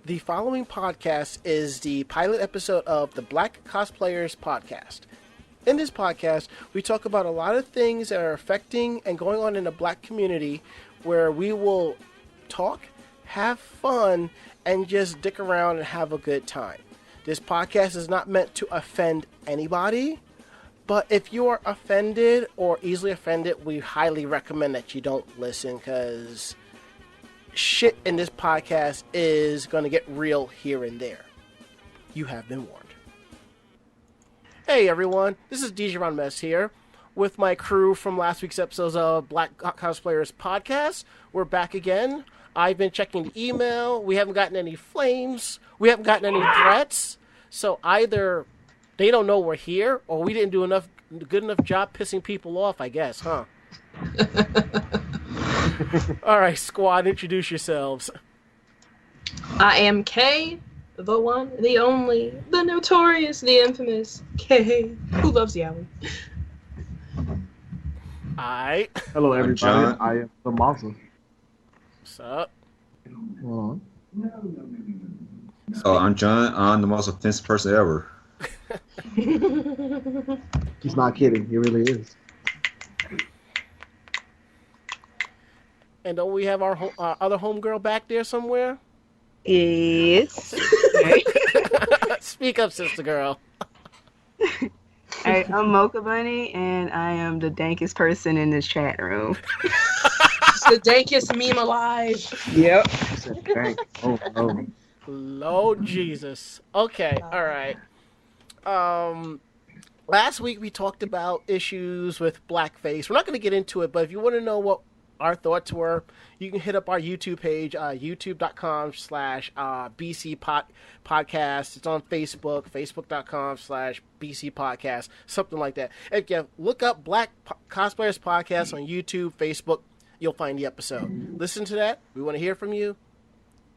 The following podcast is the pilot episode of the Black Cosplayers podcast. In this podcast, we talk about a lot of things that are affecting and going on in the black community where we will talk, have fun, and just dick around and have a good time. This podcast is not meant to offend anybody, but if you are offended or easily offended, we highly recommend that you don't listen because shit in this podcast is going to get real here and there. You have been warned. Hey everyone, this is DJ Ron Mess here with my crew from last week's episodes of Black Cosplayers podcast. We're back again. I've been checking the email. We haven't gotten any flames. We haven't gotten any threats. So either they don't know we're here or we didn't do good enough job pissing people off, I guess, huh? All right, squad, introduce yourselves. I am Kay, the one, the only, the notorious, the infamous Kay, who loves Yowie. Hello, everybody. I am the monster. What's up? Oh, I'm John. I'm the most offensive person ever. He's not kidding. He really is. And don't we have our other homegirl back there somewhere? Yes. Speak up, sister girl. Hey, I'm Mocha Bunny, and I am the dankest person in this chat room. It's the dankest meme alive. Yep. Oh, no. Lord Jesus. Okay, all right. Last week we talked about issues with blackface. We're not going to get into it, but if you want to know what our thoughts were, you can hit up our YouTube page, youtube.com/BC podcast. It's on Facebook, facebook.com/BC podcast, something like that. If you look up Black Cosplayers podcast on YouTube, Facebook, you'll find the episode. Listen to that. We want to hear from you.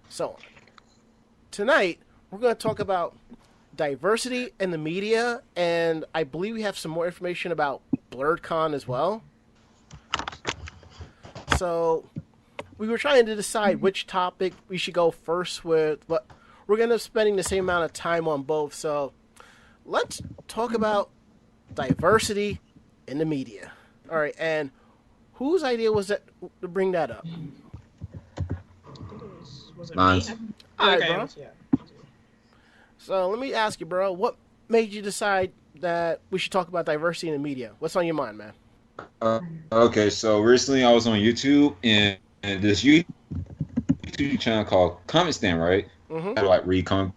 So on. Tonight, we're going to talk about diversity in the media, and I believe we have some more information about Blerdcon as well. So we were trying to decide which topic we should go first with, but we're going to be spending the same amount of time on both. So let's talk about diversity in the media. All right, and whose idea was it to bring that up? Was it Mine. me? All right, Okay, bro. yeah. So let me ask you, bro, what made you decide that we should talk about diversity in the media? What's on your mind, man? Okay, so recently I was on YouTube and this YouTube channel called Comic Stand, right? Mm-hmm. I like read comic,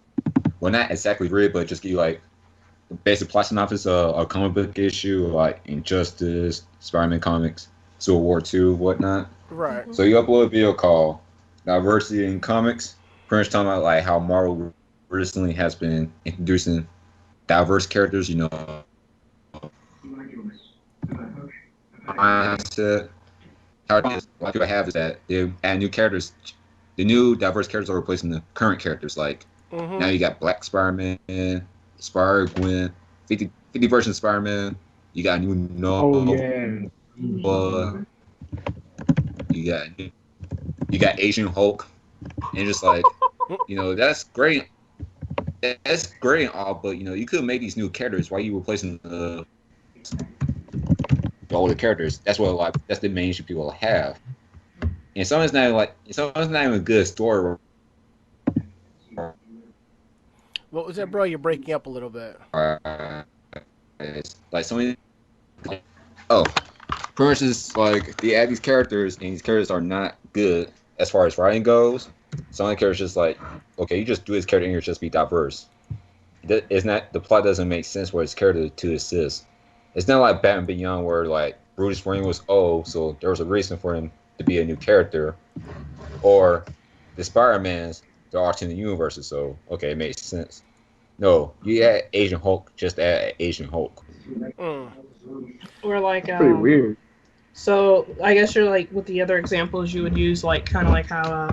well, not exactly read, but just give you like the basic plot synopsis of a comic book issue, like Injustice, Spider-Man comics, Civil War II, whatnot. Right. So you upload a video called Diversity in Comics, pretty much talking about like how Marvel recently has been introducing diverse characters, you know. Mindset, how it is, what people have is that they add new characters. The new diverse characters are replacing the current characters. Like now you got Black Spider-Man, Spider-Gwen, 50 versions of Spider-Man. You got new you got Asian Hulk, and just like that's great. That's great and all, but you could make these new characters. Why are you replacing the older characters? That's the main issue people have. And some is not even a good story. What was that, bro? You're breaking up a little bit. It's like pretty much is like they add these characters, and these characters are not good as far as writing goes. Some of the characters just like, okay, you just do this character and you just be diverse. It's not, the plot doesn't make sense for his character to exist. It's not like Batman Beyond where like Bruce Wayne was old, so there was a reason for him to be a new character, or the Spider-Mans, they're alternate universes, so okay, it makes sense. No, you add Asian Hulk, just add Asian Hulk. Or like Pretty weird. So I guess you're like with the other examples you would use, like kind of like how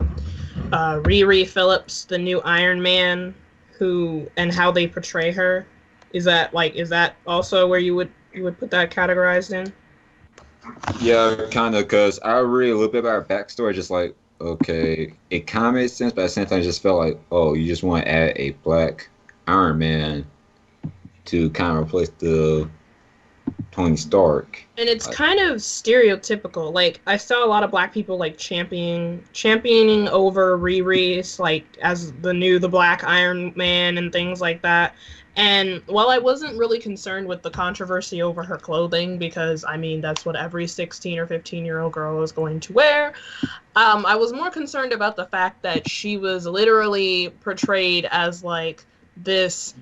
Riri Phillips, the new Iron Man, how they portray her. Is that also where you would put that categorized in? Yeah, kind of, because I read a little bit about her backstory, just like okay, it kind of made sense, but at the same time, it just felt like, oh, you just want to add a black Iron Man to kind of replace the Tony Stark. And it's kind of stereotypical. Like, I saw a lot of black people like championing over Riri's like as the Black Iron Man and things like that. And while I wasn't really concerned with the controversy over her clothing, because I mean that's what every 16 or 15-year-old girl is going to wear, I was more concerned about the fact that she was literally portrayed as like this.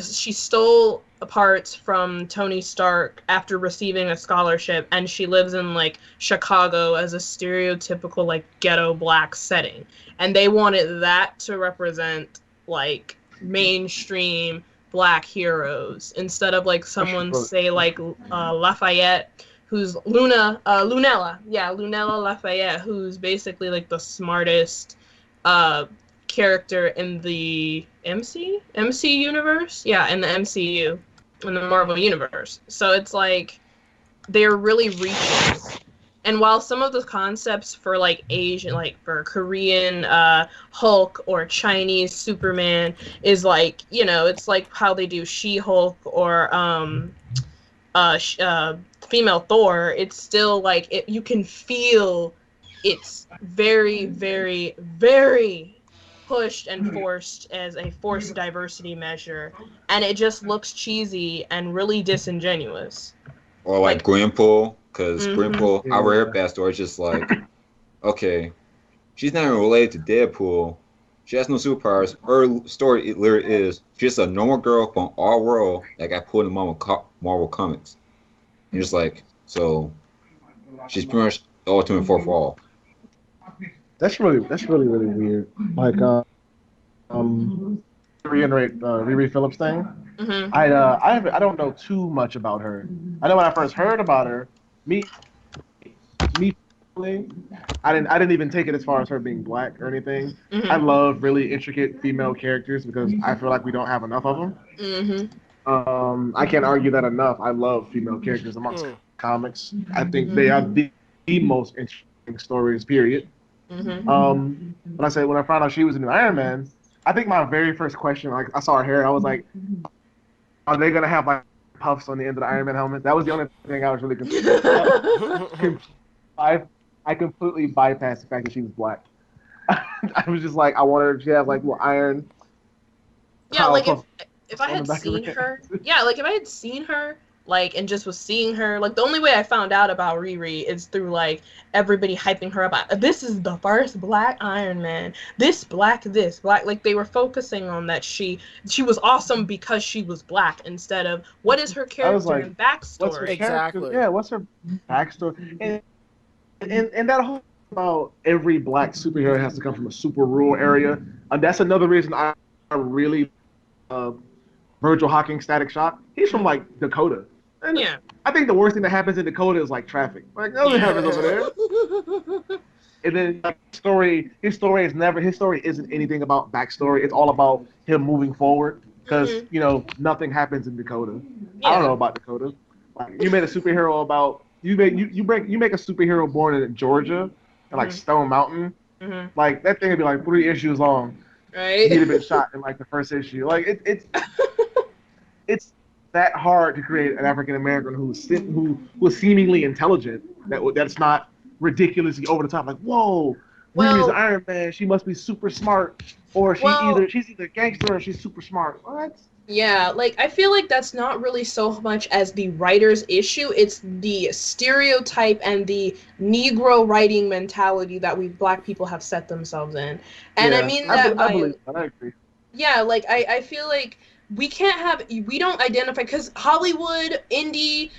She stole parts from Tony Stark after receiving a scholarship, and she lives in like Chicago as a stereotypical like ghetto black setting, and they wanted that to represent like mainstream black heroes instead of like someone say like Lafayette, who's Lunella Lafayette, who's basically like the smartest character in the MC universe, in the MCU, in the Marvel universe. So it's like they're really reaching. And while some of the concepts for like Asian, like for Korean Hulk or Chinese Superman is like, you know, it's like how they do She-Hulk or female Thor, it's still like you can feel it's very, very, very pushed and forced as a forced diversity measure, and it just looks cheesy and really disingenuous. Or like Gwenpool, because Gwenpool, I read her backstory, it's just like, okay, she's not even related to Deadpool. She has no superpowers. Her story literally is she's just a normal girl from our world that got pulled in Marvel Comics. And just like, so she's pretty much the ultimate fourth wall. That's really weird. Like, to reiterate Riri Phillips thing. Mm-hmm. I don't know too much about her. I know when I first heard about her, me, I didn't even take it as far as her being black or anything. Mm-hmm. I love really intricate female characters because I feel like we don't have enough of them. Mm-hmm. I can't argue that enough. I love female characters amongst comics. I think they are the most interesting stories. Period. Mm-hmm. But I said when I found out she was a new Iron Man, I think my very first question, like I saw her hair, I was like, are they gonna have like puffs on the end of the Iron Man helmet? That was the only thing I was really concerned about. I completely bypassed the fact that she was black. I was just like, I wanted her to have like little iron. Yeah, like if I had seen her, like if I had seen her, like, and just was seeing her, like, the only way I found out about Riri is through, like, everybody hyping her up. This is the first black Iron Man. This black, like, they were focusing on that she was awesome because she was black instead of what is her character and backstory. What's her exactly. Yeah, what's her backstory? And that whole about every black superhero has to come from a super rural area. And that's another reason I really Virgil Hawkins Static Shock. He's from, like, Dakota. And yeah. I think the worst thing that happens in Dakota is like traffic. Like nothing happens over there. And then like, his story isn't anything about backstory. It's all about him moving forward because you know nothing happens in Dakota. Yeah. I don't know about Dakota. Like you made a superhero about you make a superhero born in Georgia and like Stone Mountain. Like that thing would be like 3 issues long. Right. He'd have been shot in like the first issue. Like it's that hard to create an African American who was seemingly intelligent. That's not ridiculously over the top. Like, whoa, Riri's Iron Man. She must be super smart, or she's either gangster or she's super smart. What? Yeah, like I feel like that's not really so much as the writer's issue. It's the stereotype and the Negro writing mentality that we black people have set themselves in. And yeah, I mean that I believe that. I agree. Yeah, like I feel like we don't identify, because Hollywood, indie,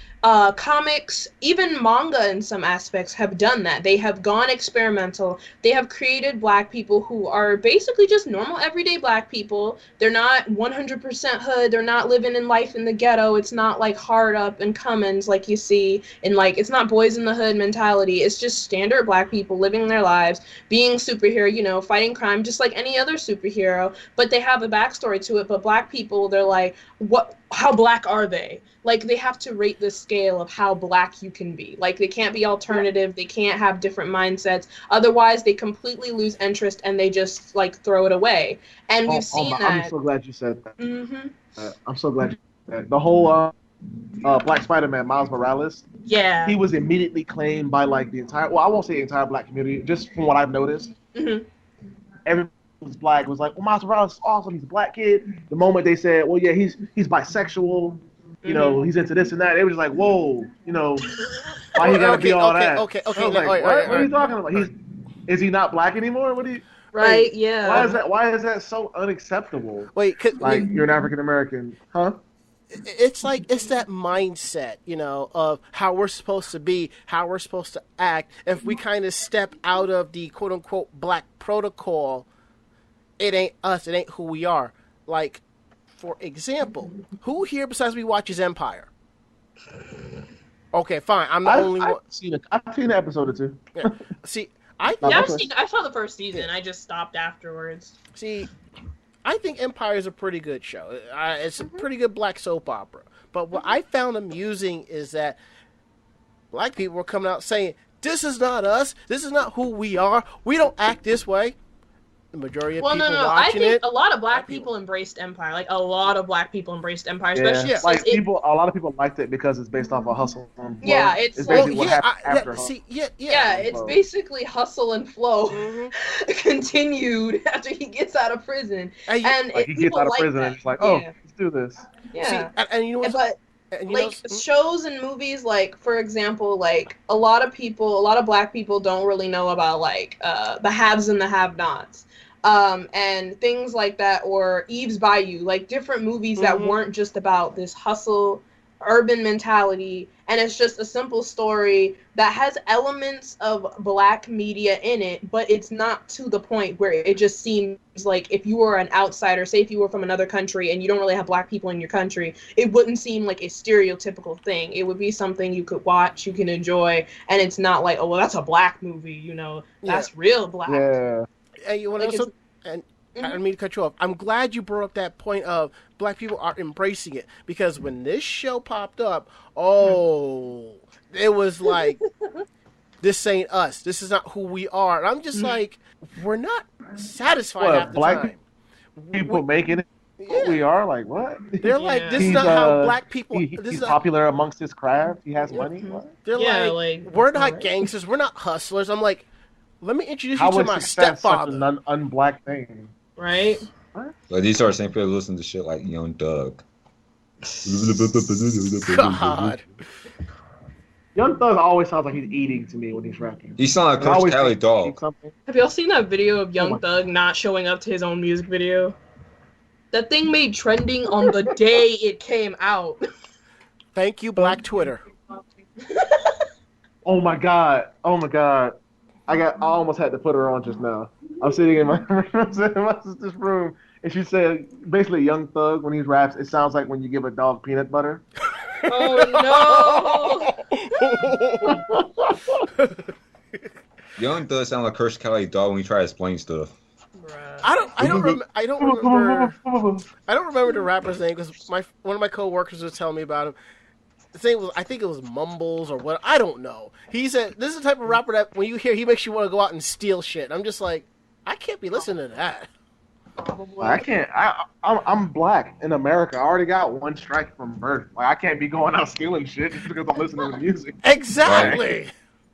comics, even manga in some aspects have done that. They have gone experimental. They have created black people who are basically just normal everyday black people. They're not 100% hood. They're not living in life in the ghetto. It's not like Hard Up and Cummins like you see in like, it's not boys in the hood mentality. It's just standard black people living their lives, being superhero, you know, fighting crime just like any other superhero, but they have a backstory to it. But black people, they're like, what how black are they? Like, they have to rate the scale of how black you can be. Like, they can't be alternative. They can't have different mindsets. Otherwise, they completely lose interest and they just, like, throw it away. And we've seen that. I'm so glad you said that. Mm-hmm. I'm so glad you said that. The whole Black Spider-Man, Miles Morales, Yeah. he was immediately claimed by, like, the entire, well, I won't say the entire black community, just from what I've noticed. Mm-hmm. Everyone was black was like, well, Miles Morales is awesome. He's a black kid. The moment they said, well, yeah, he's bisexual, you know, he's into this and that, they were just like, whoa, you know, why he gotta be all that? Okay. I was like, what are you talking about? Is he not black anymore? What do you? Right, yeah. Why is that so unacceptable? Wait, like, you're an African American, huh? It's like, it's that mindset, you know, of how we're supposed to be, how we're supposed to act. If we kind of step out of the quote unquote black protocol, it ain't us, it ain't who we are. Like, for example, who here besides me watches Empire? Okay, fine. I'm the only one. I've seen an episode or two. Yeah. See, I saw the first season. I just stopped afterwards. See, I think Empire is a pretty good show. It's a pretty good black soap opera. But what I found amusing is that black people were coming out saying, this is not us. This is not who we are. We don't act this way. The majority of people watching it. I think a lot of black people embraced Empire. Like, a lot of black people embraced Empire. Especially like, a lot of people liked it because it's based off of Hustle and Flow. Yeah, it's basically what happened after Hustle. It's basically Hustle and Flow continued after he gets out of prison. He gets out of prison and it's like, let's do this. Yeah. See, and you know what? Shows and movies, like, for example, like, a lot of black people don't really know about, like, the haves and the have-nots. And things like that, or Eve's Bayou, like, different movies that weren't just about this hustle, urban mentality, and it's just a simple story that has elements of black media in it, but it's not to the point where it just seems like if you were an outsider, say if you were from another country and you don't really have black people in your country, it wouldn't seem like a stereotypical thing. It would be something you could watch, you can enjoy, and it's not like, oh, well, that's a black movie, you know, that's real black. Yeah. And you want to also, and I don't mean to cut you off. I'm glad you brought up that point of black people are embracing it, because when this show popped up, it was like, this ain't us. This is not who we are. And I'm just like, we're not satisfied half the time. People making it who we are, like, what? They're like, this is not how black people. He's popular amongst his craft. He has money. What? They're like, we're not gangsters. We're not hustlers. I'm like, let me introduce you to my stepfather. Such an unblack thing, right? Like, these are the same people listen to shit like Young Doug. God. Young Thug always sounds like he's eating to me when he's rapping. He sounds like Coach Cali Dog. Have y'all seen that video of Young Thug not showing up to his own music video? That thing made trending on the day it came out. Thank you, Black Twitter. Oh my god. I almost had to put her on just now. I'm sitting in my sister's room, and she said, basically, Young Thug, when he raps, it sounds like when you give a dog peanut butter. Oh, no! Young Thug sounds like Coach Cali Dog when he tries to explain stuff. I don't remember the rapper's name, because one of my coworkers was telling me about him. I think it was Mumbles or what, I don't know. He said, this is the type of rapper that when you hear, he makes you want to go out and steal shit. I'm just like, I can't be listening to that. I can't. I'm black in America. I already got one strike from birth. Like, I can't be going out stealing shit just because I'm listening to music. Exactly.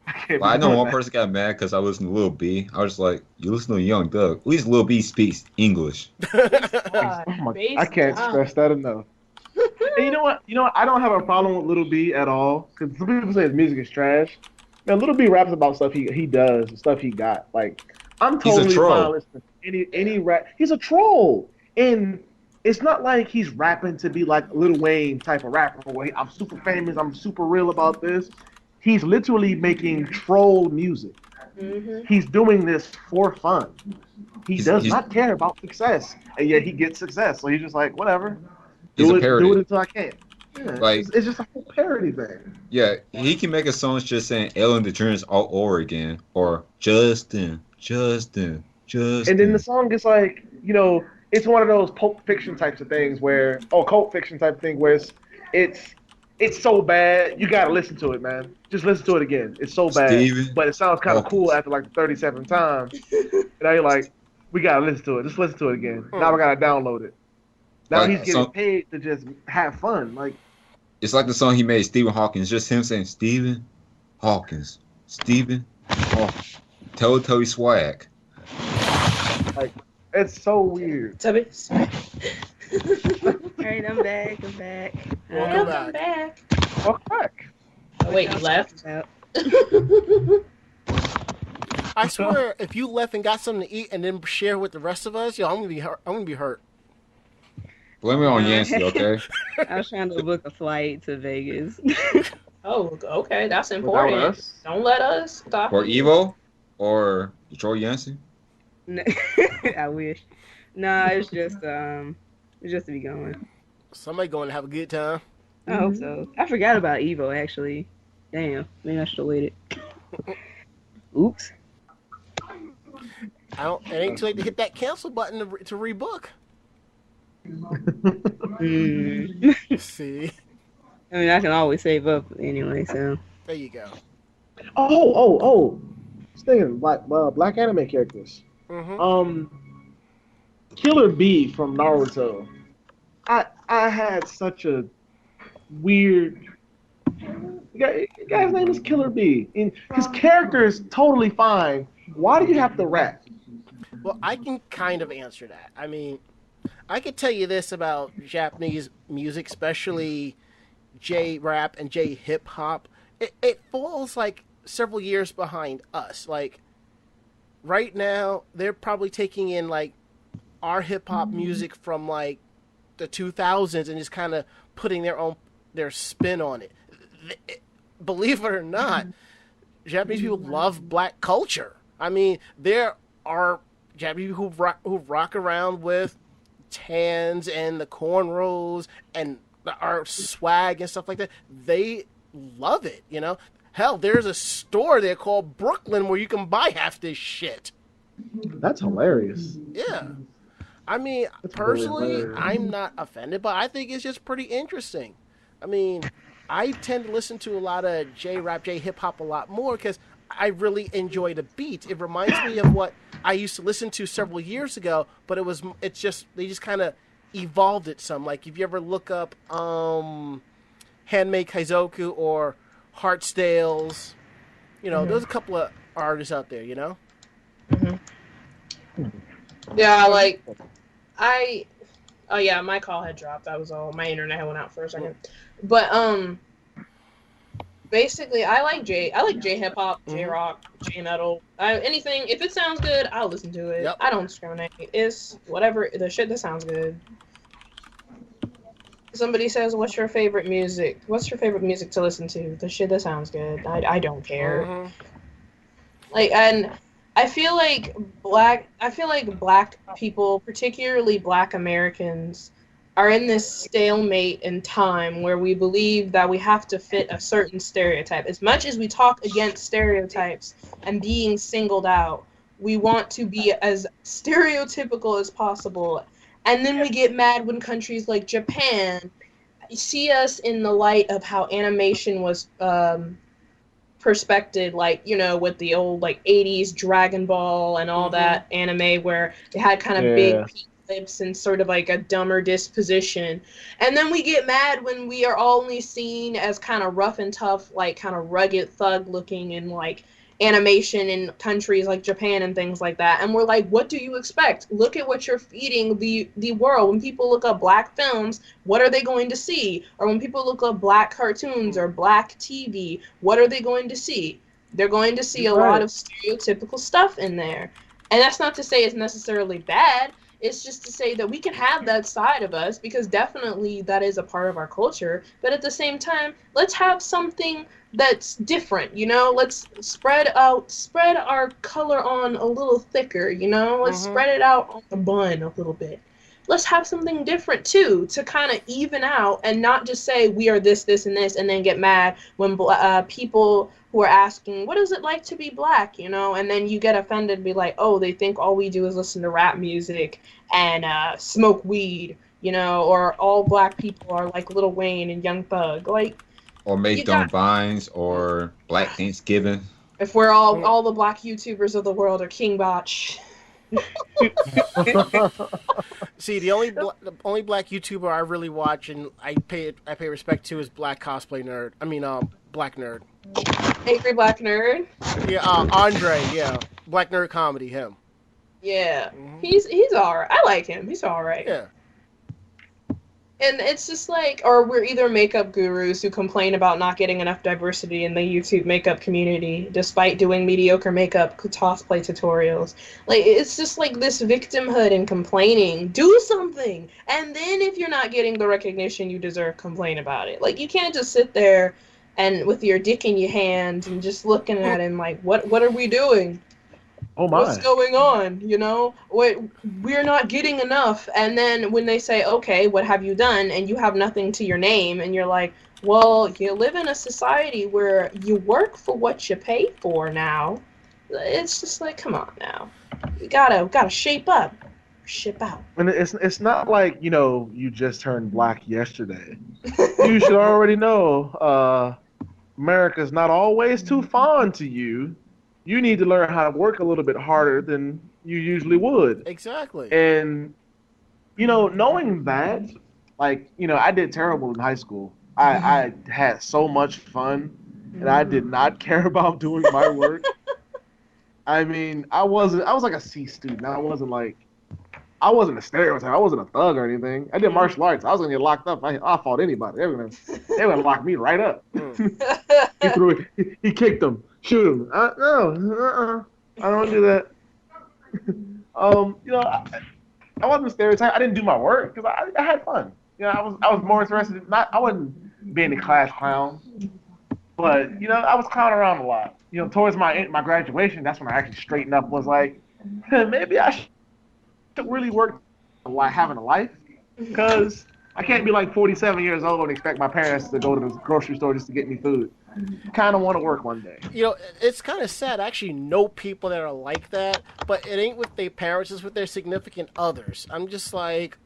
I know one person got mad because I listened to Lil B. I was like, you listen to Young Thug. At least Lil B speaks English. I can't stress that enough. And you know what? I don't have a problem with Lil B at all, because some people say his music is trash. Man, Lil B raps about stuff he does and stuff he got. Like, I'm totally fine listening to any rap. He's a troll, and it's not like he's rapping to be like Lil Wayne type of rapper where I'm super famous, I'm super real about this. He's literally making troll music. Mm-hmm. He's doing this for fun. He does not care about success, and yet he gets success. So he's just like, whatever. Do it until I can. Yeah, like, it's just a whole parody thing. Yeah, he can make a song just saying Ellen DeGeneres all over again, or Justin. And then the song is like, it's one of those pulp fiction types of things where, or cult fiction type thing where it's it's so bad you gotta listen to it, man. Just listen to it again. It's so bad, Stephen but it sounds kind of cool Hawkins. after like the 37th time. And now you're like, we gotta listen to it. Just listen to it again. Now we gotta download it. Now he's Like getting so, paid to just have fun. Like, it's like the song he made, Stephen Hawkins. Just him saying Stephen Hawkins, Stephen Hawkins, Teletubby swag. it's so weird. Tubby. All right, I'm back. Welcome back. Fuck back. Oh, wait, you left? About. I swear, if you left and got something to eat and then share with the rest of us, yo, I'm gonna be hurt. Blame it on Yancey, okay? I was trying to book a flight to Vegas. Oh, okay, that's Without important. us. Don't let us stop. Or you. Evo, or Detroit Yancey. I wish. Nah, it's just to be going. Somebody going to have a good time. I hope so. I forgot about Evo actually. Damn, maybe I should have waited. Oops. It ain't too late to hit that cancel button to rebook. See, I mean, I can always save up anyway, so. there you go. Oh. Speaking of black anime characters. Mm-hmm. Killer Bee from Naruto. I had such a weird. Guy's name is Killer Bee. And his character is totally fine. Why do you have to rap? Well, I can kind of answer that. I mean, I could tell you this about Japanese music, especially J-rap and J-hip-hop. It falls like several years behind us. Like, right now, they're probably taking in like our hip-hop music from like the 2000s and just kind of putting their spin on it. Believe it or not, Japanese people love black culture. I mean, there are Japanese people who rock around with tans and the cornrows and our swag and stuff like that. They love it, you know. Hell, there's a store there called Brooklyn where you can buy half this shit. That's hilarious. Yeah. I mean, That's personally, really hilarious. I'm not offended, but I think it's just pretty interesting. I mean, I tend to listen to a lot of J-rap, J-hip-hop a lot more because I really enjoy the beats. It reminds me of what I used to listen to several years ago, but they just kind of evolved it some. Like if you ever look up Handmade Kaizoku or Heartstales, you know, there's a couple of artists out there, you know? Yeah, like, oh yeah, my call had dropped. That was all. My internet went out for a second. But, basically, I like J-hip-hop, J-rock, J-metal. Anything, if it sounds good, I'll listen to it. Yep. I don't discriminate. It's whatever, the shit that sounds good. Somebody says, what's your favorite music? What's your favorite music to listen to? The shit that sounds good. I don't care. Mm-hmm. Like, and I feel like black people, particularly black Americans, are in this stalemate in time where we believe that we have to fit a certain stereotype. As much as we talk against stereotypes and being singled out, we want to be as stereotypical as possible. And then we get mad when countries like Japan see us in the light of how animation was perspective, like, you know, with the old like 80s Dragon Ball and all that anime where they had kind of big lips and sort of like a dumber disposition. And then we get mad when we are only seen as kind of rough and tough, like kind of rugged thug looking in like animation in countries like Japan and things like that. And we're like, what do you expect? Look at what you're feeding the world. When people look up black films, what are they going to see? Or when people look up black cartoons or black TV, what are they going to see? They're going to see a lot of stereotypical stuff in there. And that's not to say it's necessarily bad. It's just to say that we can have that side of us because definitely that is a part of our culture. But at the same time, let's have something that's different, you know? Let's spread our color on a little thicker, you know? Let's spread it out on the bun a little bit. let's have something different too, to kind of even out and not just say we are this, this, and this, and then get mad when people who are asking, what is it like to be black, you know, and then you get offended and be like, oh, they think all we do is listen to rap music and smoke weed, you know, or all black people are like Lil Wayne and Young Thug. Like, Or make you dumb got, vines or Black Thanksgiving. if we're all the black YouTubers of the world are King Botch. See, the only black YouTuber I really watch and I pay respect to is Black Cosplay Nerd. I mean, Black Nerd. Angry Black Nerd. Yeah, Andre. Yeah, Black Nerd Comedy. Him. Yeah, he's alright. I like him. He's alright. Yeah. And it's just like, or we're either makeup gurus who complain about not getting enough diversity in the YouTube makeup community, despite doing mediocre makeup cosplay tutorials. Like, it's just like this victimhood and complaining. Do something! And then if you're not getting the recognition you deserve, complain about it. Like, you can't just sit there and with your dick in your hand and just looking at him like, what are we doing? Oh my. What's going on? You know, we're not getting enough. And then when they say, okay, what have you done? And you have nothing to your name, and you're like, well, you live in a society where you work for what you pay for now. It's just like, come on now. You gotta shape up. Ship out. And it's not like, you know, you just turned black yesterday. You should already know America's not always too fond to you. You need to learn how to work a little bit harder than you usually would. Exactly. And, you know, knowing that, like, you know, I did terrible in high school. I had so much fun, and I did not care about doing my work. I mean, I was like a C student. I wasn't a stereotype. I wasn't a thug or anything. I did martial arts. I was gonna get locked up. I fought anybody. They were gonna lock me right up. He threw it. He kicked them. Shoot him. No. I don't do that. You know, I wasn't a stereotype. I didn't do my work because I had fun. You know, I was more interested in I wasn't being a class clown, but you know, I was clowning around a lot. You know, towards my graduation, that's when I actually straightened up. Was like, maybe I should really work like having a life, because I can't be like 47 years old and expect my parents to go to the grocery store just to get me food. Kind of want to work one day. You know, it's kind of sad. I actually know people that are like that, but it ain't with their parents, it's with their significant others. I'm just like,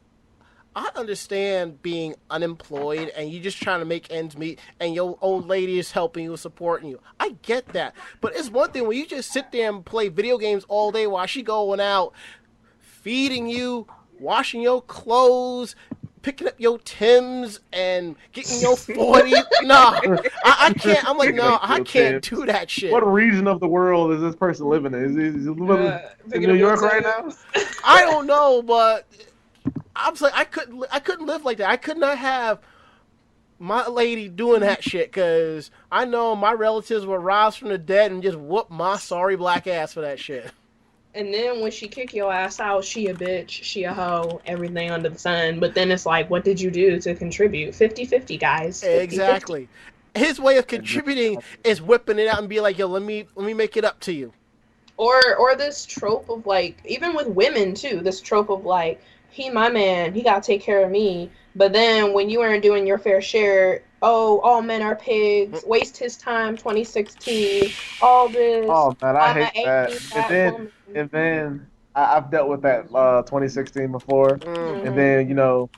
I understand being unemployed and you just trying to make ends meet and your old lady is helping you, supporting you. I get that. But it's one thing when you just sit there and play video games all day while she going out feeding you, washing your clothes, picking up your Timbs and getting your 40. No, I can't. I'm like, no, I can't do that shit. What region of the world is this person living in? Is he living in New York right now? I don't know, but I'm like, I couldn't live like that. I could not have my lady doing that shit, because I know my relatives will rise from the dead and just whoop my sorry black ass for that shit. And then when she kick your ass out, she a bitch, she a hoe, everything under the sun. But then it's like, what did you do to contribute? 50-50, guys. 50-50. Exactly. His way of contributing is whipping it out and be like, yo, let me make it up to you. Or this trope of like, even with women too, this trope of like, he my man, he gotta take care of me. But then when you aren't doing your fair share, oh, all men are pigs, waste his time, 2016, all this. Oh man, I hate that. And then I've dealt with that 2016 before. Mm-hmm. And then, you know,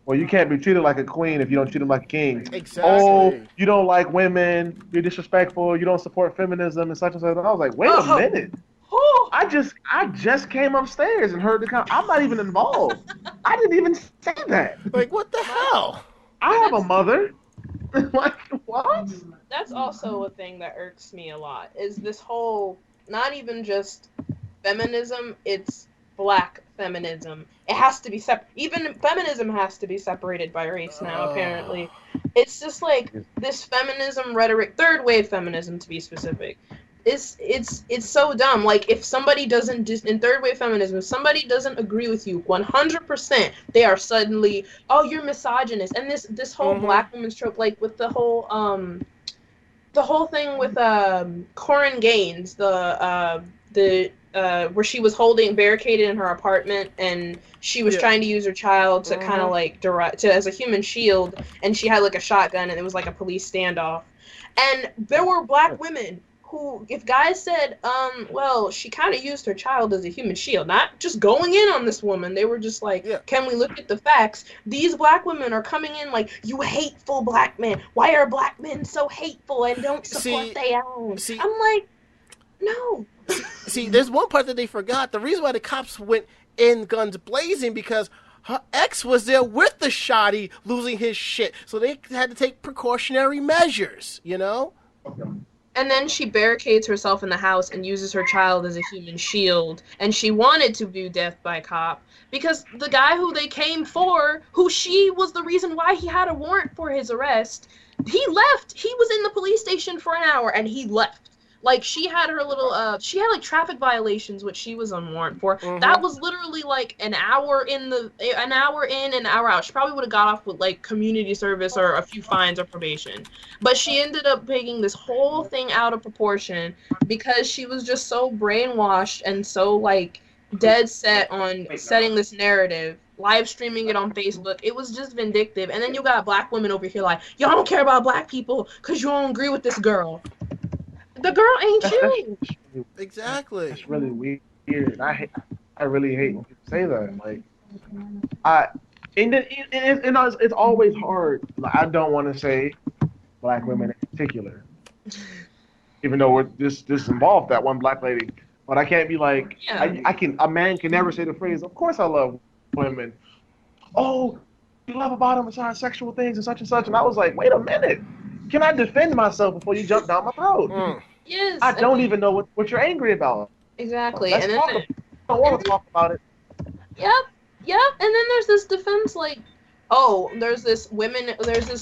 well, you can't be treated like a queen if you don't treat them like a king. Exactly. Oh, you don't like women, you're disrespectful, you don't support feminism and such and such. And I was like, wait a minute. I just came upstairs and heard the I'm not even involved. I didn't even say that. Like, what the hell? I have a mother. Like, what? That's also a thing that irks me a lot, is this whole, not even just feminism, it's black feminism. It has to be separate. Even feminism has to be separated by race now, apparently. It's just like this feminism rhetoric, third wave feminism to be specific. It's so dumb. Like, if somebody doesn't, in third wave feminism, if somebody doesn't agree with you 100%, they are suddenly, oh, you're misogynist. And this whole black woman's trope, like with the whole thing with Corin Gaines, the where she was barricaded in her apartment, and she was trying to use her child to kind of like as a human shield, and she had like a shotgun, and it was like a police standoff. And there were black women who, if guys said, well, she kind of used her child as a human shield, not just going in on this woman, they were just like, can we look at the facts? These black women are coming in like, you hateful black men. Why are black men so hateful and don't support their own? I'm like, no. See, there's one part that they forgot. The reason why the cops went in guns blazing because her ex was there with the shotty losing his shit. So they had to take precautionary measures, you know? And then she barricades herself in the house and uses her child as a human shield. And she wanted to do death by cop because the guy who they came for, who she was the reason why he had a warrant for his arrest, he left. He was in the police station for an hour and he left. Like, she had her little, she had, like, traffic violations, which she was on warrant for. That was literally, like, an hour in, an hour out. She probably would have got off with, like, community service or a few fines or probation. But she ended up taking this whole thing out of proportion because she was just so brainwashed and so, like, dead set on setting this narrative, live streaming it on Facebook. It was just vindictive. And then you got black women over here like, y'all don't care about black people because you don't agree with this girl. The girl ain't you. Exactly. It's really weird. I really hate when people say that. Like, it's always hard. Like, I don't want to say black women in particular, even though this involved that one black lady. But I can't be like, a man can never say the phrase, of course I love women. Oh, you love about them and sexual things and such and such. And I was like, wait a minute. Can I defend myself before you jump down my throat? Yes. I don't even know what you're angry about. Exactly. I don't want to talk about it. Yep. And then there's this defense like, there's this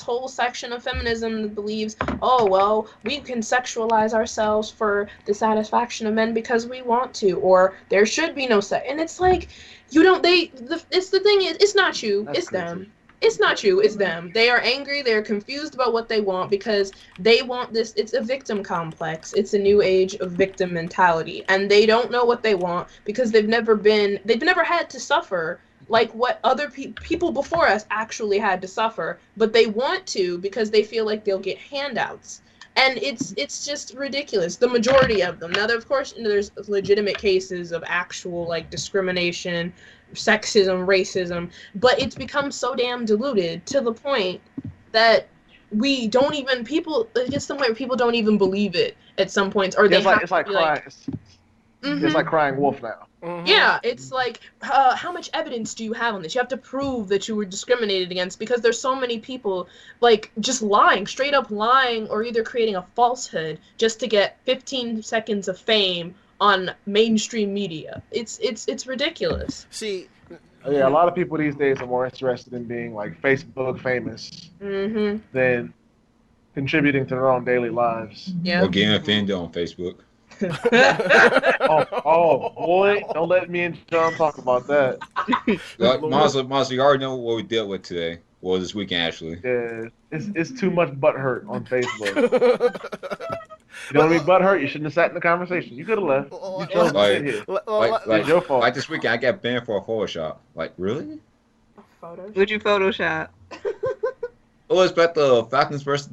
whole section of feminism that believes, we can sexualize ourselves for the satisfaction of men because we want to, or there should be no sex. And it's like, it's the thing is, it's not you, it's them. It's not you, it's them. They are angry, they're confused about what they want because they want this. It's a victim complex. It's a new age of victim mentality. And they don't know what they want because they've never had to suffer like what other people before us actually had to suffer. But they want to because they feel like they'll get handouts. And it's just ridiculous. The majority of them. Now, of course, there's legitimate cases of actual like discrimination, sexism, racism, but it's become so damn diluted to the point that it gets to the point where people don't even believe it at some points, or it's like crying wolf now. Yeah, it's like, how much evidence do you have on this? You have to prove that you were discriminated against because there's so many people, like, just lying, straight up lying, or either creating a falsehood just to get 15 seconds of fame on mainstream media. It's ridiculous. See, a lot of people these days are more interested in being, like, Facebook famous than contributing to their own daily lives. Yeah. Or getting offended on Facebook. oh boy, don't let me and John talk about that. Monster, you already know what we dealt with today. Well, this weekend actually. Yeah, it's too much butthurt on Facebook. You don't need butthurt. You shouldn't have sat in the conversation. You could have left. You chose to sit here. It's your fault. Like this weekend, I got banned for a Photoshop. Like, really? What'd you Photoshop? It was about the Falcons versus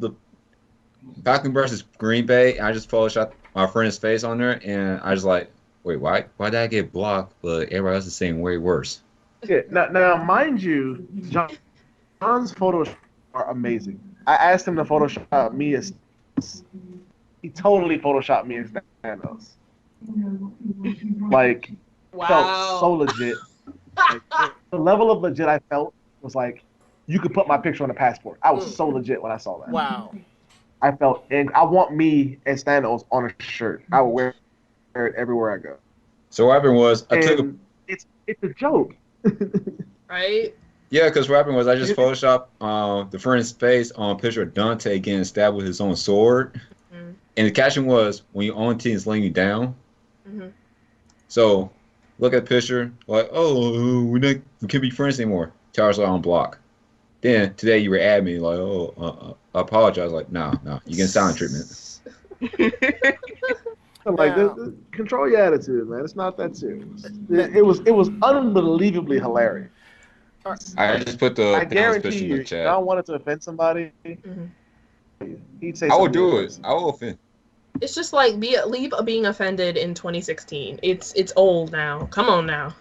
Green Bay. And I just Photoshopped my friend's face on there, and I was like, wait, why did I get blocked? But everybody else is saying way worse. Yeah, now, mind you, John's photos are amazing. I asked him to Photoshop me as he totally Photoshopped me as Thanos. Like, felt so legit. Like, the level of legit I felt was like, you could put my picture on a passport. I was so legit when I saw that. Wow. I felt, and I want me as Thanos on a shirt. I will wear it everywhere I go. So what happened was, It's a joke. Right? Yeah, because what happened was I just Photoshopped the friend's face on a picture of Dante getting stabbed with his own sword. Mm-hmm. And the caption was, when your own team is laying you down. Mm-hmm. So, look at the picture, like, we can't be friends anymore. Towers are on block. Then, today you were at me, like, I apologize. Like, no, you get silent treatment. Like, Now, control your attitude, man. It's not that serious. now, It was unbelievably hilarious. all I just put the I Thanos guarantee picture in you, the if chat. John wanted to offend somebody, Mhm. he'd say I will something do it. worse. I will offend. It's just like leave being offended in 2016. It's old now. Come on now.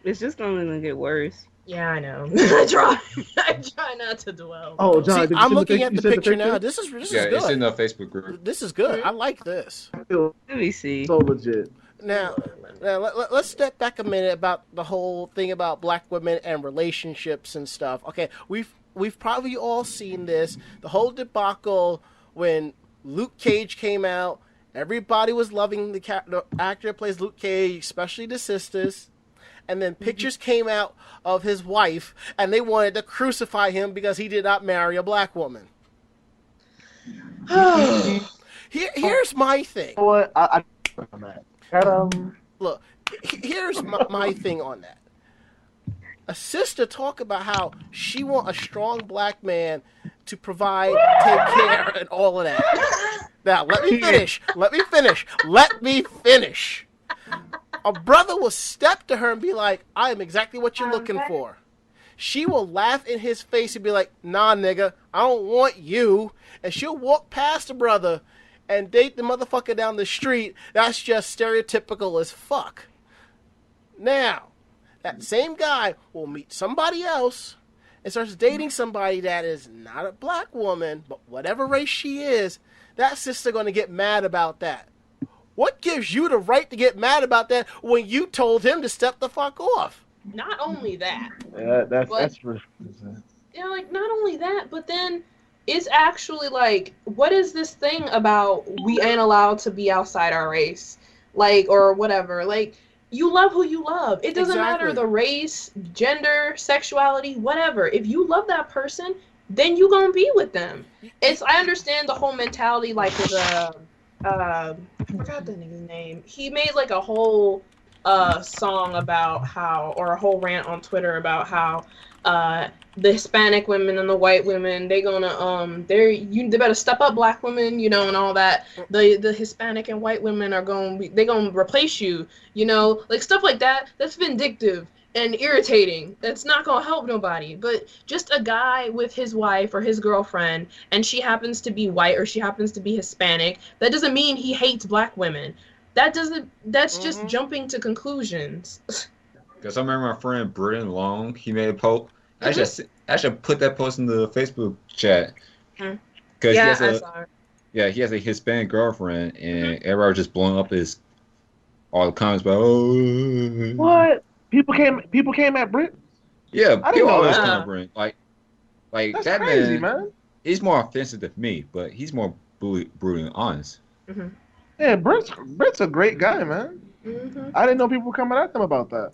It's just only gonna get worse. Yeah, I know. I try not to dwell. Oh, But... see, John, did you I'm send looking at you the sent picture now. This is Yeah, it's in good. the Facebook group. This is good. I like this. I feel Let me see. so legit. Now, let's step back a minute about the whole thing about black women and relationships and stuff. Okay, we've probably all seen this. The whole debacle when Luke Cage came out. Everybody was loving the actor that plays Luke Cage, especially the sisters. And then pictures came out of his wife, and they wanted to crucify him because he did not marry a black woman. Here's my thing. You know what? I on that. Look, here's my thing on that. A sister talk about how she want a strong black man to provide, take care, and all of that. Now, let me finish. A brother will step to her and be like, I am exactly what you're looking for. She will laugh in his face and be like, nah, nigga, I don't want you. And she'll walk past the brother and date the motherfucker down the street. That's just stereotypical as fuck. Now, that same guy will meet somebody else and starts dating somebody that is not a black woman, but whatever race she is, that sister going to get mad about that. What gives you the right to get mad about that when you told him to step the fuck off? Not only that. That's for. Yeah, like, not only that, but then it's actually like, what is this thing about we ain't allowed to be outside our race? Like, or whatever. Like, you love who you love. It doesn't matter the race, gender, sexuality, whatever. If you love that person, then you gonna be with them. I understand the whole mentality, like, with I forgot the nigga's name. He made like a whole song about how, or a whole rant on Twitter about how the Hispanic women and the white women, they better step up, black women, you know, and all that. The Hispanic and white women are gonna replace you, you know, like stuff like that. That's vindictive and irritating. That's not gonna help nobody. But just a guy with his wife or his girlfriend, and she happens to be white or she happens to be Hispanic, that doesn't mean he hates black women. That's just jumping to conclusions. Because I remember my friend Britton Long, he made a post. I should put that post in the Facebook chat. Because he has a Hispanic girlfriend, and everybody was just blowing up all the comments about, oh. What? People came at Brit? Yeah, I didn't people know always that. come at Britton. Like That's that crazy, man. He's more offensive than me, but he's more brutally honest. Mm-hmm. Yeah, Brit's a great guy, man. Mm-hmm. I didn't know people were coming at them about that.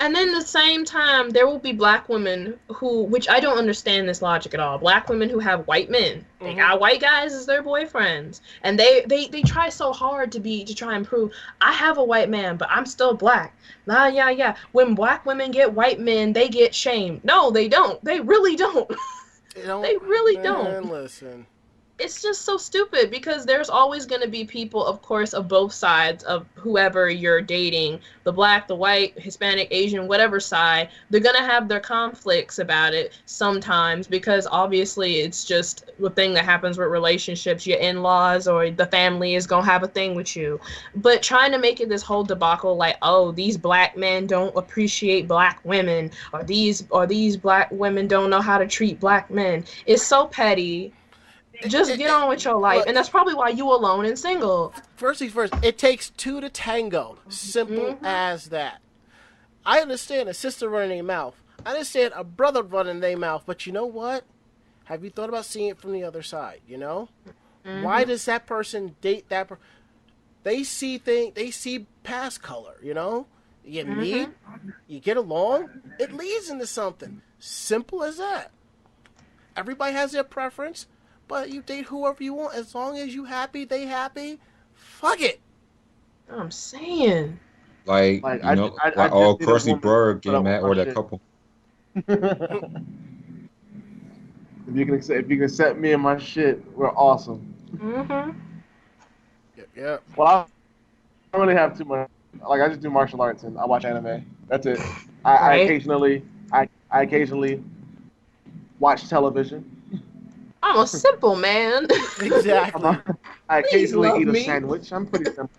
And then at the same time, there will be black women which I don't understand this logic at all. Black women who have white men. They got white guys as their boyfriends. And they try so hard to try and prove, I have a white man, but I'm still black. Yeah. When black women get white men, they get shamed. No, they don't. They really don't. They really don't. Listen. It's just so stupid because there's always going to be people, of course, of both sides of whoever you're dating, the black, the white, Hispanic, Asian, whatever side. They're going to have their conflicts about it sometimes because obviously it's just a thing that happens with relationships. Your in-laws or the family is going to have a thing with you. But trying to make it this whole debacle like, oh, these black men don't appreciate black women or these black women don't know how to treat black men is so petty. Just get on with your life. And that's probably why you alone and single. First things first, it takes two to tango. Simple as that. I understand a sister running their mouth. I understand a brother running their mouth. But you know what? Have you thought about seeing it from the other side, you know? Why does that person date that person? They see past color, you know? You meet, you get along, it leads into something. Simple as that. Everybody has their preference. But you date whoever you want. As long as you happy, they happy. Fuck it. I'm saying. Like I Crusty Bird getting mad or that couple. If you can accept me and my shit, we're awesome. Yeah. Well, I don't really have too much. Like I just do martial arts and I watch anime. That's it. I Right. occasionally watch television. I'm a simple man. Exactly. I Please occasionally love eat a me. sandwich. I'm pretty simple.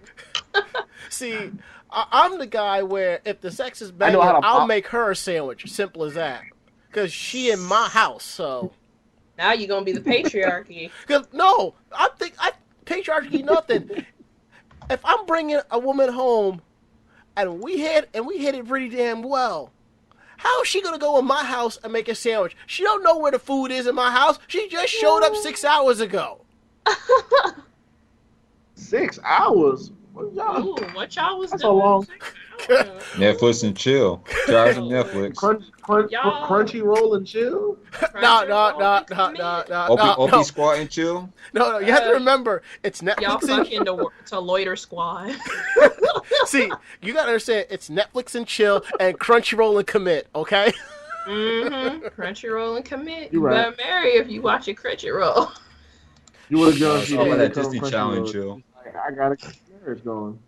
See, I'm the guy where if the sex is I know banging, how to I'll pop. make her a sandwich. Simple as that. Because she in my house, so. Now you're gonna be the patriarchy. Cause no, I think patriarchy nothing. If I'm bringing a woman home and we hit it pretty damn well, how is she gonna go in my house and make a sandwich? She don't know where the food is in my house. She just showed up 6 hours ago. 6 hours. What y'all? Ooh, what y'all was That's doing? a long. Netflix and chill. 2 hours of Netflix. Y'all- Crunchy roll and chill. No. OP squat and chill. No, you have to remember, it's Y'all Netflix fucking to loiter squad. See, you gotta understand, it's Netflix and chill and Crunchyroll and commit, okay? Crunchyroll and commit. You You right. better marry if you watch a Crunchyroll. You would have gone It's all about that Disney Channel and chill. I gotta get marriage going.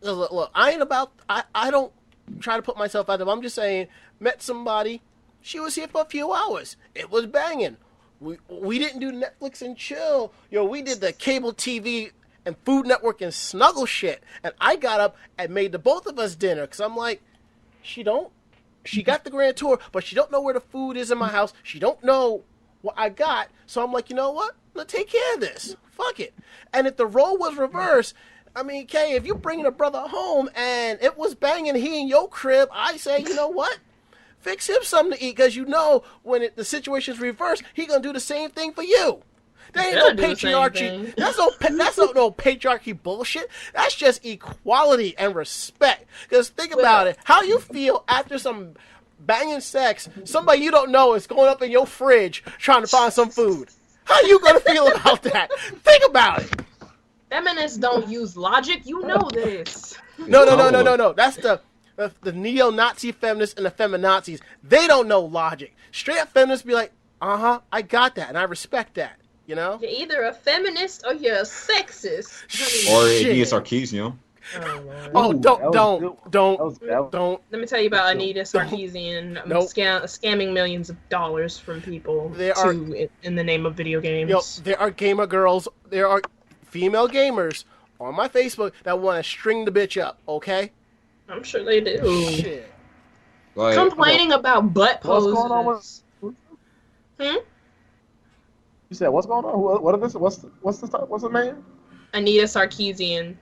Look, I don't try to put myself out there. I'm just saying, met somebody, she was here for a few hours. It was banging. We didn't do Netflix and chill. Yo, we did the cable TV and Food Network and snuggle shit. And I got up and made the both of us dinner. Because I'm like, she got the grand tour, but she don't know where the food is in my house. She don't know what I got. So I'm like, you know what? Let's take care of this. Fuck it. And if the role was reversed, I mean, Kay, if you're bringing a brother home and it was banging he in your crib, I say, you know what? Fix him something to eat, because you know when the situation's reversed, he gonna do the same thing for you. That ain't no patriarchy. That's no patriarchy bullshit. That's just equality and respect. Because think about it. How you feel after some banging sex, somebody you don't know is going up in your fridge trying to find some food. How you gonna feel about that? Think about it. Feminists don't use logic. You know this. No. That's the neo-Nazi feminists and the feminazis. They don't know logic. Straight up feminists be like, I got that, and I respect that. You know? You're either a feminist or you're a sexist. Or Anita Sarkeesian. Oh, Ooh, don't. Let me tell you about Anita Sarkeesian scamming millions of dollars from people in the name of video games. Yo, there are gamer girls, there are female gamers on my Facebook that want to string the bitch up, okay? I'm sure they do. Shit. Like, Complaining about butt poses. What's going on with? You said what's going on? What is this? What's the name? Anita Sarkeesian.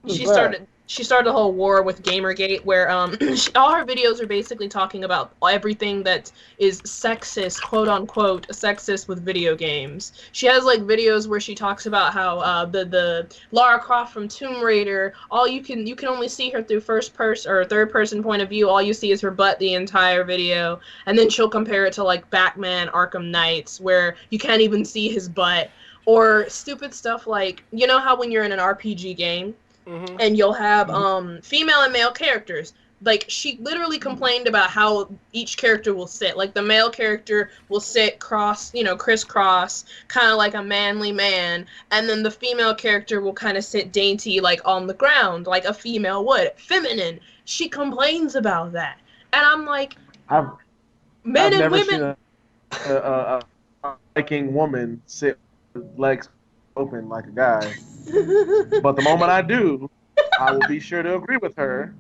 Who's She that? started a whole war with Gamergate where all her videos are basically talking about everything that is sexist, quote unquote, sexist with video games. She has like videos where she talks about how the Lara Croft from Tomb Raider, you can only see her through first person or third person point of view. All you see is her butt the entire video, and then she'll compare it to like Batman Arkham Knights where you can't even see his butt, or stupid stuff like, you know how when you're in an RPG game and you'll have female and male characters. Like, she literally complained about how each character will sit. Like, the male character will sit crisscross, kind of like a manly man, and then the female character will kind of sit dainty, like, on the ground, like a female would. Feminine. She complains about that. And I'm like, men and women... Seen a Viking woman sit with legs open like a guy. But the moment I do, I will be sure to agree with her,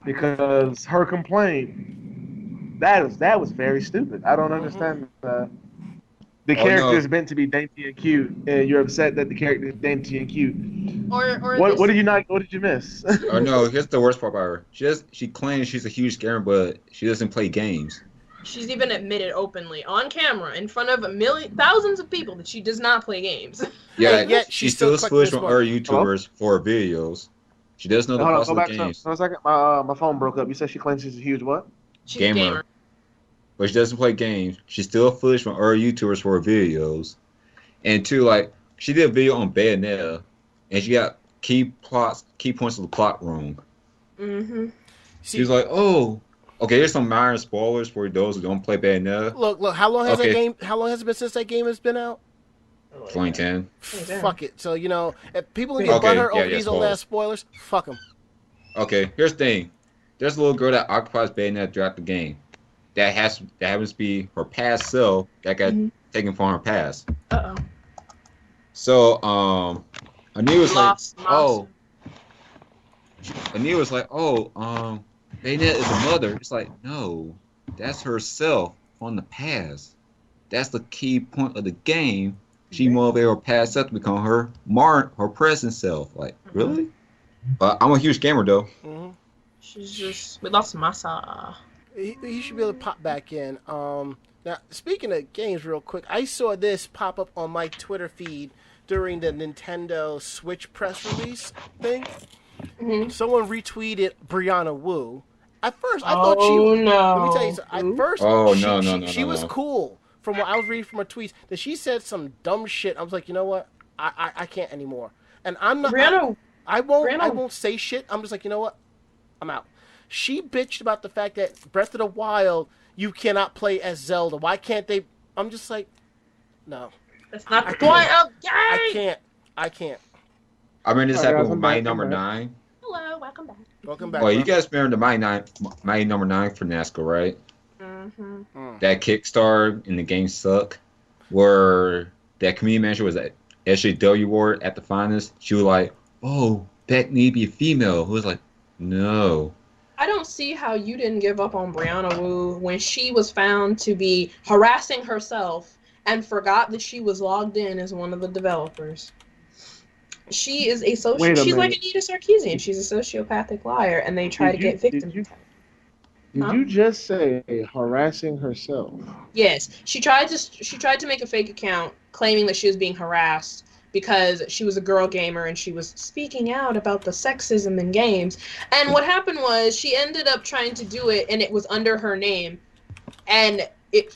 because her complaint, that was very stupid. I don't understand. The character is meant to be dainty and cute, and you're upset that the character is dainty and cute. What did you miss? Oh no, here's the worst part about her. She claims she's a huge gamer, but she doesn't play games. She's even admitted openly on camera in front of thousands of people that she does not play games. Yeah, yet she still switched from other YouTubers for videos. She does know the Hold on, cost go of back games. for a second. My phone broke up. You said she claims she's a huge what? She's a gamer. But she doesn't play games. She still footage from other YouTubers for her videos. And two, like, she did a video on Bayonetta, and she got key points of the plot wrong. Mm-hmm. She was like, oh, okay, here's some minor spoilers for those who don't play Bayonetta. Look, how long has it been since that game has been out? 2010. Fuck it. So, if people get Okay, butthurt yeah, over these old spoilers. ass spoilers, fuck them. Okay, here's the thing. There's a little girl that occupies Bayonetta throughout the game. That happens to be her past self that got taken from her past. Uh-oh. So, Anita was Lost like, oh. Anita was like, oh, Bayonetta is a mother. It's like, no, that's herself from the past. That's the key point of the game. She motivated her past self to become her present self. Like, really? But I'm a huge gamer though. Mm-hmm. We lost Masa. He should be able to pop back in. Now, speaking of games, real quick, I saw this pop up on my Twitter feed during the Nintendo Switch press release thing. Mm-hmm. Someone retweeted Brianna Wu. At first, I thought she. No. Let me tell you something. At first, she was cool. From what I was reading from her tweets, that she said some dumb shit. I was like, you know what? I can't anymore. And I'm not. Brianna, I won't say shit. I'm just like, you know what? I'm out. She bitched about the fact that Breath of the Wild, you cannot play as Zelda. Why can't they? I'm just like, no. That's not the point of game. I can't. I remember this happened with Mighty Number 9. Hello, welcome back. Welcome back. Well, you guys remember the Mighty Number 9 for NASCAR, right? Mm-hmm. That Kickstarter in the game suck, where that community manager was at SJW Award at the finals. She was like, "Oh, Beck need to be a female." Who was like, "No." I don't see how you didn't give up on Brianna Wu when she was found to be harassing herself and forgot that she was logged in as one of the developers. She is a she's like Anita Sarkeesian. She's a sociopathic liar, and they try to get victims. Did you just say harassing herself? Yes, she tried to make a fake account claiming that she was being harassed because she was a girl gamer and she was speaking out about the sexism in games. And what happened was she ended up trying to do it, and it was under her name, and it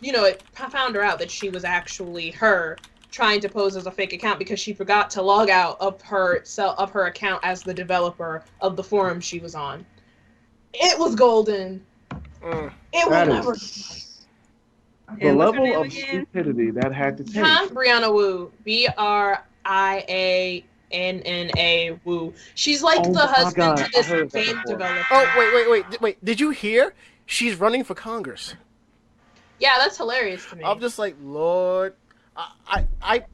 found her out that she was actually her trying to pose as a fake account because she forgot to log out of her account as the developer of the forum she was on. It was golden. It will never. The level of stupidity that had to take. Brianna Wu. Brianna Wu. She's like the husband to this game developer. Oh, wait. Did you hear? She's running for Congress. Yeah, that's hilarious to me. I'm just like, Lord. I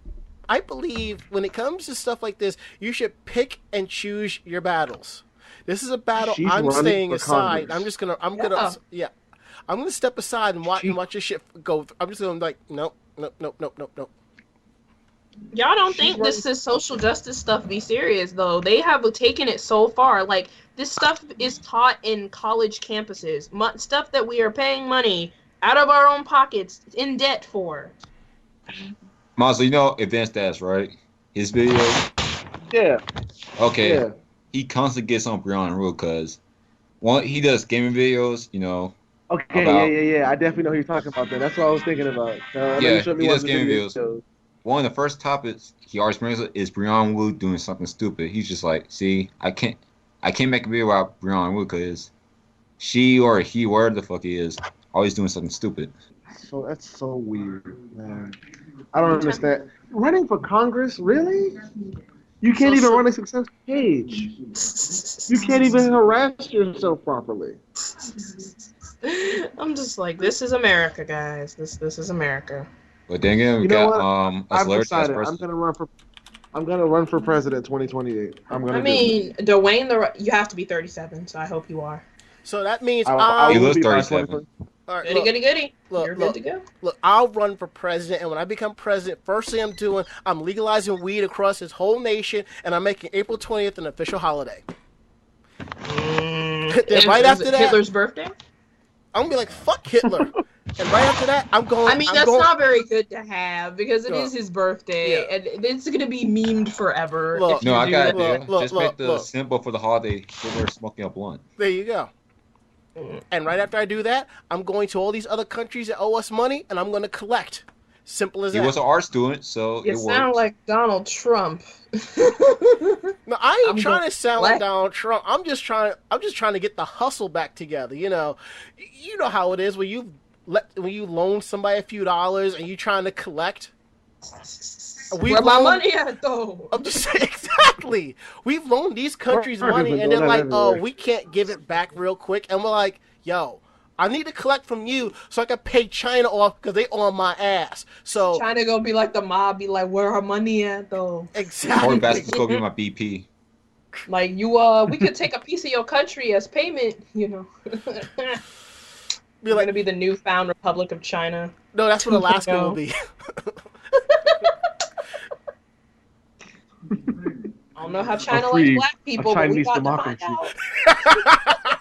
believe when it comes to stuff like this, you should pick and choose your battles. This is a battle. I'm staying aside. Congress. I'm gonna step aside and watch this shit go. I'm just gonna like, nope. Y'all don't think this is social justice stuff be serious though? They have taken it so far. Like this stuff is taught in college campuses. Stuff that we are paying money out of our own pockets in debt for. Monzo, you know Advanced Stats, right? His video. Yeah. Okay. Yeah. He constantly gets on Brianna Wu because he does gaming videos, Okay, yeah. I definitely know who you're talking about. That's what I was thinking about. He does gaming videos. One of the first topics he always brings up is Brianna Wu doing something stupid. He's just like, see, I can't make a video about Brianna Wu because she or he, whatever the fuck he is, always doing something stupid. So that's so weird, man. I don't understand. Running for Congress, really? You can't even run a success page. You can't even harass yourself properly. I'm just like, this is America, guys. This is America. But then again, we got I've decided I'm gonna run for president 2028. Dwayne, you have to be 37, so I hope you are. So that means he was 37. All right, goody. You're good to go. Look, I'll run for president, and when I become president, first thing I'm doing, I'm legalizing weed across this whole nation, and I'm making April 20th an official holiday. Then right after that, Hitler's birthday? I'm gonna be like, fuck Hitler. And right after that, I'm going. I mean, that's not very good to have because it is his birthday, and it's gonna be memed forever. No, I got it. Just make the symbol for the holiday. Hitler smoking a blunt. There you go. And right after I do that, I'm going to all these other countries that owe us money, and I'm going to collect. Simple as that. He was an art student, so it works. You sound like Donald Trump. No, I ain't trying to sound like Donald Trump. I'm just trying to get the hustle back together. You know how it is when you loan somebody a few dollars and you trying to collect. Where my money at, though? I'm just saying, exactly. We've loaned these countries America's money, been and doing they're that like, "Oh, everywhere. we can't give it back real quick," and we're like, "Yo, I need to collect from you so I can pay China off because they on my ass." So China gonna be like the mob, be like, "Where our money at, though?" Corey exactly. Baskin's gonna be my BP. Like we could take a piece of your country as payment, you know. Be We're like, gonna be the newfound Republic of China. no, that's what Alaska 2.0. will be. I don't know how China free- likes black people, a but we Chinese about to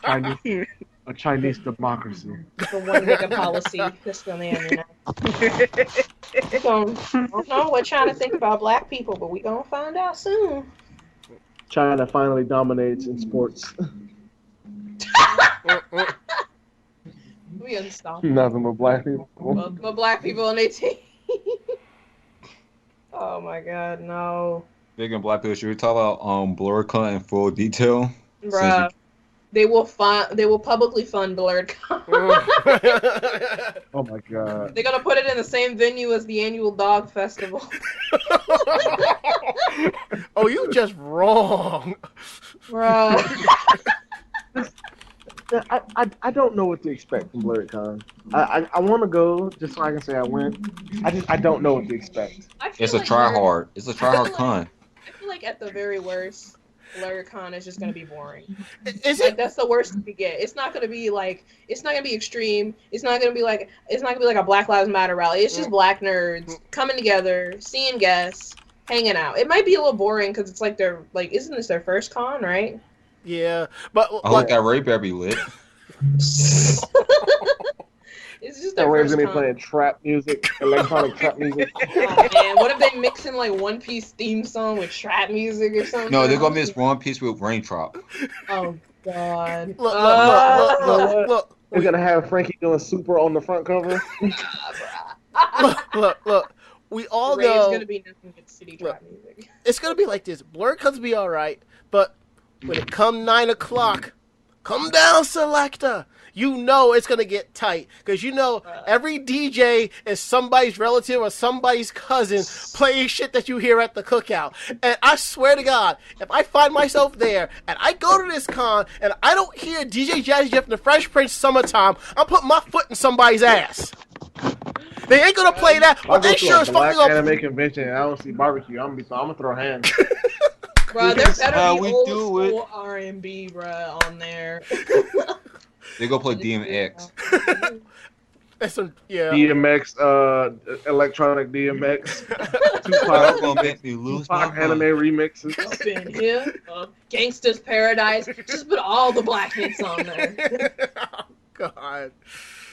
find democracy. out. A Chinese democracy. The one nigga policy that's on the internet. I don't know what China think about black people, but we gonna find out soon. China finally dominates in sports. We unstoppable. Nothing but black people. But black people on their team. Oh my god, no. Big and black people. Should we talk about Blerdcon in full detail? Bruh. They will publicly fund Blerdcon. Oh my god. They're gonna put it in the same venue as the annual dog festival. Oh, you just wrong. Bruh. I don't know what to expect from Blerdcon. I want to go just so I can say I went. I don't know what to expect. I feel It's a like try hard. It's a try hard con. I feel like at the very worst, Blerdcon is just gonna be boring. Is Like it? that's the worst you could get. It's not gonna be extreme. It's not gonna be like a Black Lives Matter rally. It's just black nerds coming together, seeing guests, hanging out. It might be a little boring because it's like isn't this their first con, right? Yeah, but I hope that Ray better be lit. It's just That their Ray's first gonna be con. playing trap music, electronic trap music. Oh, man, what if they mix in like One Piece theme song with trap music or something? No, they're gonna miss One Piece with Raindrop. Oh god. look. We're gonna have Frankie doing super on the front cover. Look. We all Ray is know gonna be nothing but city trap music. it's gonna be like this. Blerdcon's be all right, but when it come 9 o'clock, come down, selector. You know it's gonna get tight because you know every DJ is somebody's relative or somebody's cousin playing shit that you hear at the cookout. And I swear to God, if I find myself there and I go to this con and I don't hear DJ Jazzy Jeff and the Fresh Prince Summertime, I'm putting my foot in somebody's ass. They ain't gonna play that, I'll but go they to sure a as black fucking gonna. anime convention and I don't see barbecue. I'm gonna throw hands. Bruh, there better how be we old do it. school R&B, bruh, on there. They go play DMX. That's some, yeah. DMX, electronic DMX, That's Tupac, gonna make me lose my Tupac anime mind. remixes. Up in here, Gangsta's Paradise. Just put all the black hits on there. Oh, God.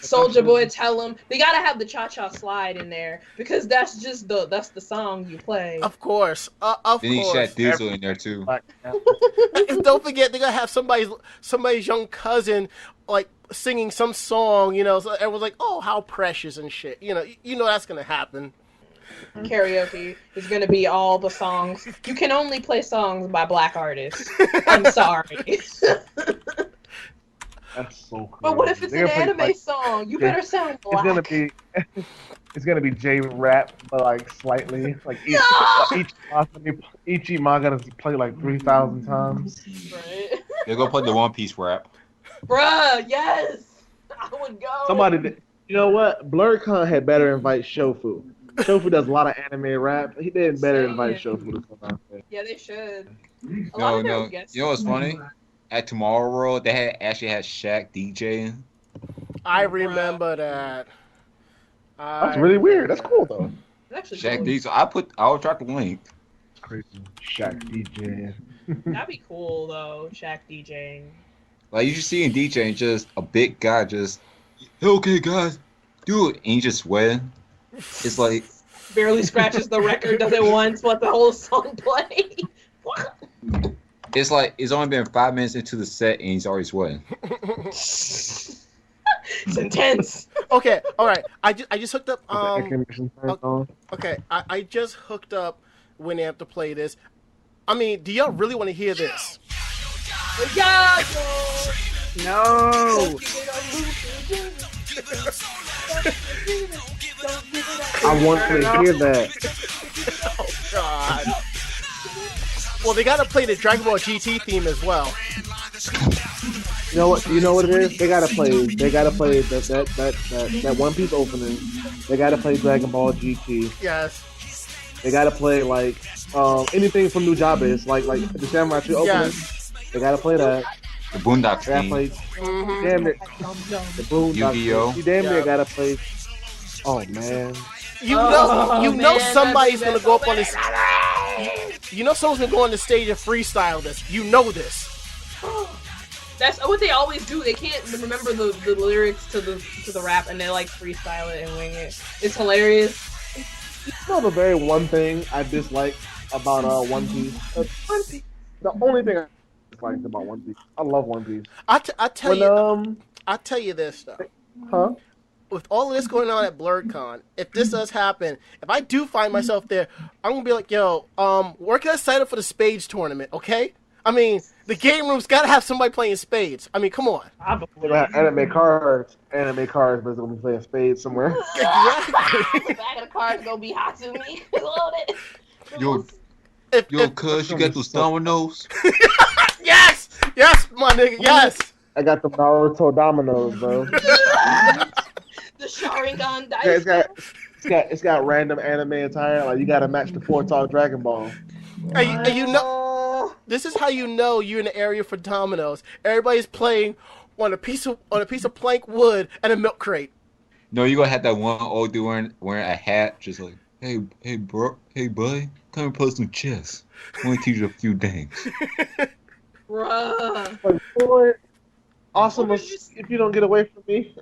Soldier Boy, Tell 'em. They gotta have the Cha-Cha Slide in there because that's the song you play. Of course. Of Then he course. shot Diesel in there too. Black- And don't forget, they're gonna have somebody's young cousin like singing some song, you know. So everyone's like, "Oh, how precious" and shit. You know that's gonna happen. Karaoke is gonna be all the songs. You can only play songs by black artists. I'm sorry. That's so cool. But what if it's They're an gonna play, anime like, song? You better sound black. It's gonna be J-rap, but like slightly. Like each Ichiman gonna play like 3,000 times. Right. They go play the One Piece rap. Bruh, yes! I would go. Somebody, you know what? Blerdcon had better invite Shofu. Shofu does a lot of anime rap. He did better invite Shofu to come out there. Yeah, they should. No. You know what's funny? At Tomorrow World, they actually had Shaq DJing. I remember that. That's really weird. That's cool though. Shaq Cool. Diesel. I'll drop the link. It's crazy. Shaq DJ. That'd be cool though, Shaq DJing. Like you should see in DJing, just a big guy just, okay guys, do it, and he just sweating. It's like Barely scratches the record, does it once, let the whole song play. it's like it's only been 5 minutes into the set and he's already sweating. It's intense. Okay, all right. I just hooked up. Okay. I just hooked up Winamp to play this. I mean, do y'all really want to hear this? Yeah, No. I want to hear that. Well, they gotta play the Dragon Ball GT theme as well. You know what? You know what it is? They gotta play. They gotta play that One Piece opening. They gotta play Dragon Ball GT. Yes. They gotta play like anything from New Jabez, like the Samurai Tree opening. Yes. They gotta play that. The Boondocks They gotta theme. play. Mm-hmm. Damn it. The Boondocks. Yu-Gi-Oh. You damn near Yeah. gotta play. Oh man. You know man, somebody's that's gonna go up on so this. You know someone's gonna go on the stage and freestyle this. You know this. That's what they always do. They can't remember the lyrics to the rap, and they like freestyle it and wing it. It's hilarious. You know the very one thing I dislike about One Piece. The only thing I disliked about One Piece. I love One Piece. I tell When I tell you this though. huh? With all of this going on at Blerdcon, if this does happen, if I do find myself there, I'm gonna be like, yo, where can I sign up for the spades tournament? Okay. I mean, the game room's gotta have somebody playing spades. I mean, come on. They have anime cards, but it's gonna be playing spades somewhere. Exactly. The back of the card's gonna be Hatsumi. Loaded. Yo, If, cuz, you got those dominoes? yes, my nigga, yes. I got the Naruto dominoes, bro. The Sharingan dice. It's got random anime attire. Like you gotta match the 4-talk Dragon Ball. And you know, this is how you know you're in the area for dominoes. Everybody's playing on a piece of plank wood and a milk crate. No, you gonna have that one old dude wearing a hat, just like, hey, bro, hey, buddy, come and play some chess. I want to teach you a few things. Bruh. Like, boy, awesome if you don't get away from me.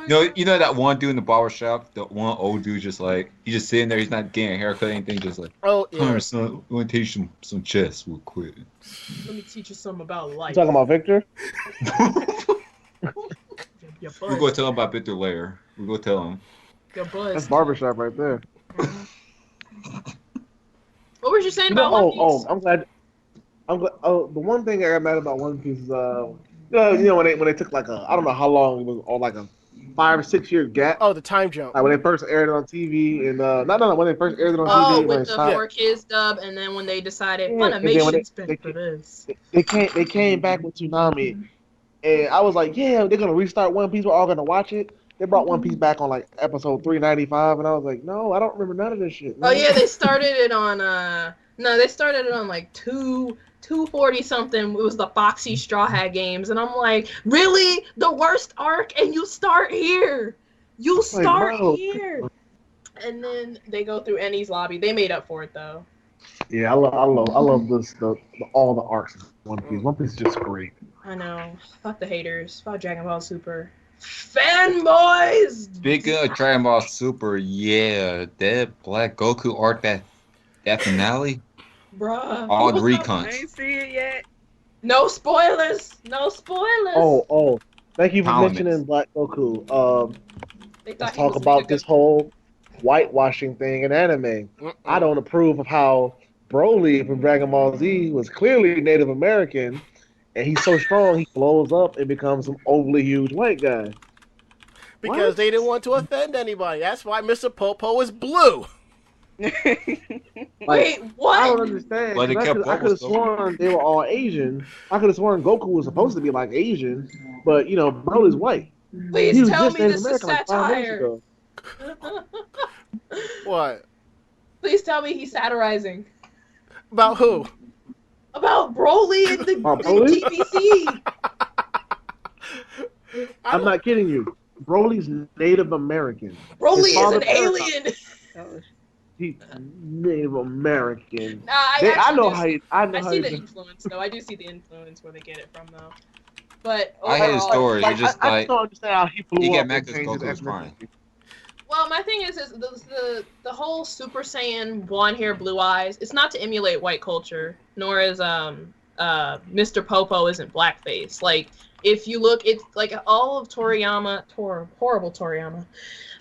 You know that one dude in the barber shop, the one old dude, just like he's just sitting there, he's not getting a haircut or anything, just like, Oh come yeah. here, son, I want to teach you some chess real quick. Let me teach you something about life. You talking about Victor? Your We're buzz. gonna tell him about Victor later. We're gonna tell him. Your buzz. That's barbershop right there. What was you saying You know, about One Piece? I'm glad. Oh, the one thing I got mad about One Piece is when they took like I don't know how long it was, or like a 5 or 6 year gap. Oh, the time jump. Like when they first aired it on TV, and when they first aired it on Oh, TV, with the 4Kids dub, and then when they decided Yeah, and then when Funimation's they- been for this. they came back with Tsunami, and I was like, yeah, they're gonna restart One Piece. We're all gonna watch it. They brought One Piece back on like episode 395, and I was like, no, I don't remember none of this shit. Oh yeah, they started it on they started it on like 240 something. It was the Foxy Straw Hat games, and I'm like, really? The worst arc, and you start here? You start bro. here? And then they go through Ennie's lobby. They made up for it though. Yeah, I love this all the arcs of One Piece. One Piece is just great. I know. Fuck the haters. Fuck Dragon Ball Super. Fanboys! Speaking of Dragon Ball Super, yeah, that Black Goku arc, that finale, Bruh. all the I recons. ain't see it yet. No spoilers! No spoilers! Oh, thank you for Parliament. mentioning Black Goku. They thought Let's he talk was about nigga this good. whole whitewashing thing in anime. I don't approve of how Broly from Dragon Ball Z was clearly Native American, and he's so strong he blows up and becomes some overly huge white guy. Because What? they didn't want to offend anybody. That's why Mr. Popo is blue. Wait, what? I don't understand. Well, they 'cause kept I could have Bulbasaur. sworn they were all Asian. I could have sworn Goku was supposed to be like Asian, but Broly's white. He Please was tell just me Native this is American like 5 minutes satire. ago. What? Please tell me he's satirizing. About who? About Broly in the Oh, Broly? TPC. I'm not kidding you. Broly's Native American. Broly His is father an alien. Oh, He's Native American. Nah, I see the influence though. I do see the influence where they get it from though. But I heard the overall- story. Like, It's just I like don't understand how he blew you get up mad and 'cause changed his Goku's fine. ethnicity. Well, my thing is the whole Super Saiyan blonde hair, blue eyes. It's not to emulate white culture, nor is Mr. Popo isn't blackface. Like if you look, it's like all of horrible Toriyama,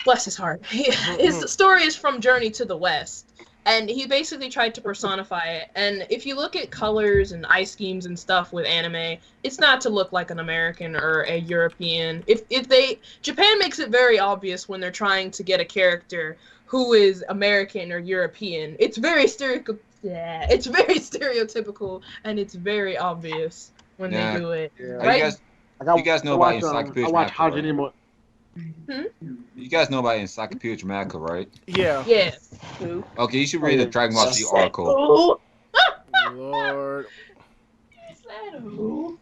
bless his heart. His story is from Journey to the West, and he basically tried to personify it. And if you look at colors and eye schemes and stuff with anime, it's not to look like an American or a European. Japan makes it very obvious when they're trying to get a character who is American or European. It's very Yeah, it's very stereotypical and it's very obvious when Yeah. they do it. Yeah. Right? You guys know about Encyclopedia I watch Dramatica, Howard right? anymore. You guys know about Encyclopedia Dramatica, right? Yeah. Yes. Okay, you should Oh, read the yeah. Dragon Ball Z Said article. who? Lord. Said who?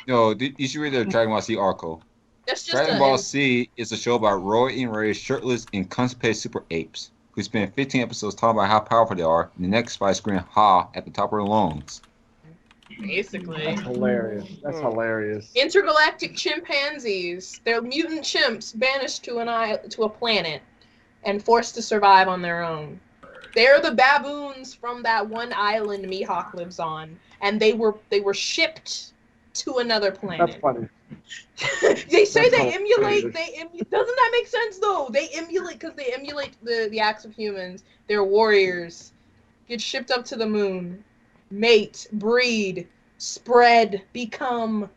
No, you should read the Dragon Ball Z article. That's just Dragon Ball Z is a show about Roy and Ray, shirtless and constipated super apes who spend 15 episodes talking about how powerful they are, and the next fight screaming "Ha" at the top of their lungs. basically. That's hilarious. That's hilarious. Intergalactic chimpanzees. They're mutant chimps banished to a planet and forced to survive on their own. They're the baboons from that one island Mihawk lives on, and they were shipped to another planet. That's funny. They say That's they emulate. hilarious. Doesn't that make sense though? They emulate because they emulate the acts of humans. They're warriors. Get shipped up to the moon, mate, breed, spread, become.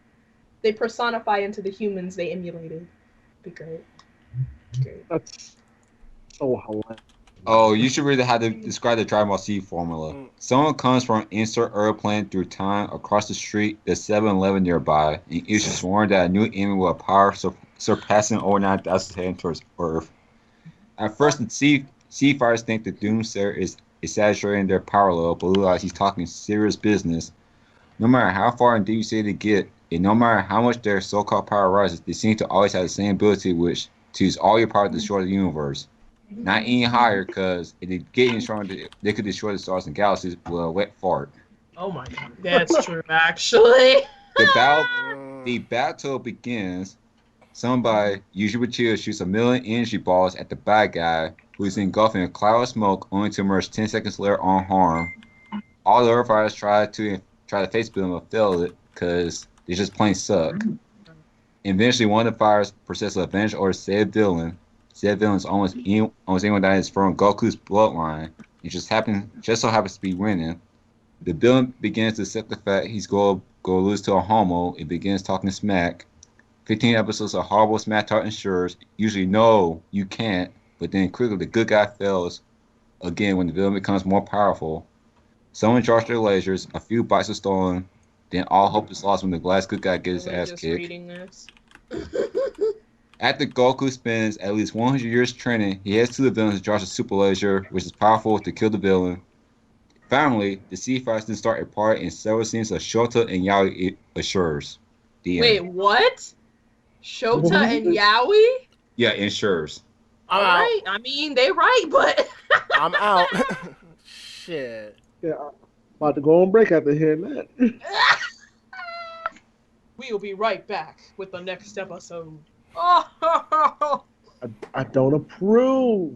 They personify into the humans they emulated. Be great. Great. That's so hilarious. Oh, you should read how to describe the Dragon Ball Z formula. Someone comes from insert airplane through time across the street, the 7-Eleven nearby, and issues warned that a new enemy with a power surpassing over 9,000 heading towards Earth. At first, the sea fighters think the Doomsayer is exaggerating their power level, but realize he's talking serious business. No matter how far in deep you say they get, and no matter how much their so-called power rises, they seem to always have the same ability, which to use all your power to destroy the universe. Not any higher, because if they get any stronger, they could destroy the stars and galaxies with a wet fart. Oh my god. That's true, actually. The battle begins. Somebody, usually Vegeta, shoots a million energy balls at the bad guy, who is engulfed in a cloud of smoke, only to emerge 10 seconds later unharmed. All the other fighters try to face build him, but fail it, because they just plain suck. Eventually, one of the fighters possesses a avenge or save villain. Said villain is almost anyone that is from Goku's bloodline. It just so happens to be winning. The villain begins to accept the fact he's going to lose to a homo and begins talking smack. 15 episodes of horrible smack talk ensures usually no, you can't, but then quickly the good guy fails again when the villain becomes more powerful. Someone charged their lasers, a few bikes are stolen, then all hope is lost when the last good guy gets his ass Just kicked. reading this. After Goku spends at least 100 years training, he heads to the villain to charge a super laser, which is powerful to kill the villain. Finally, the Sea Fighters then start a party in several scenes of Shota and Yaoi assures. Wait, what? Shota and Yaoi? Yeah, ensures. I'm out. Alright, I mean, they right, but... I'm out. Shit. Yeah, I'm about to go on break after hearing that. We'll be right back with the next episode. Oh, I don't approve.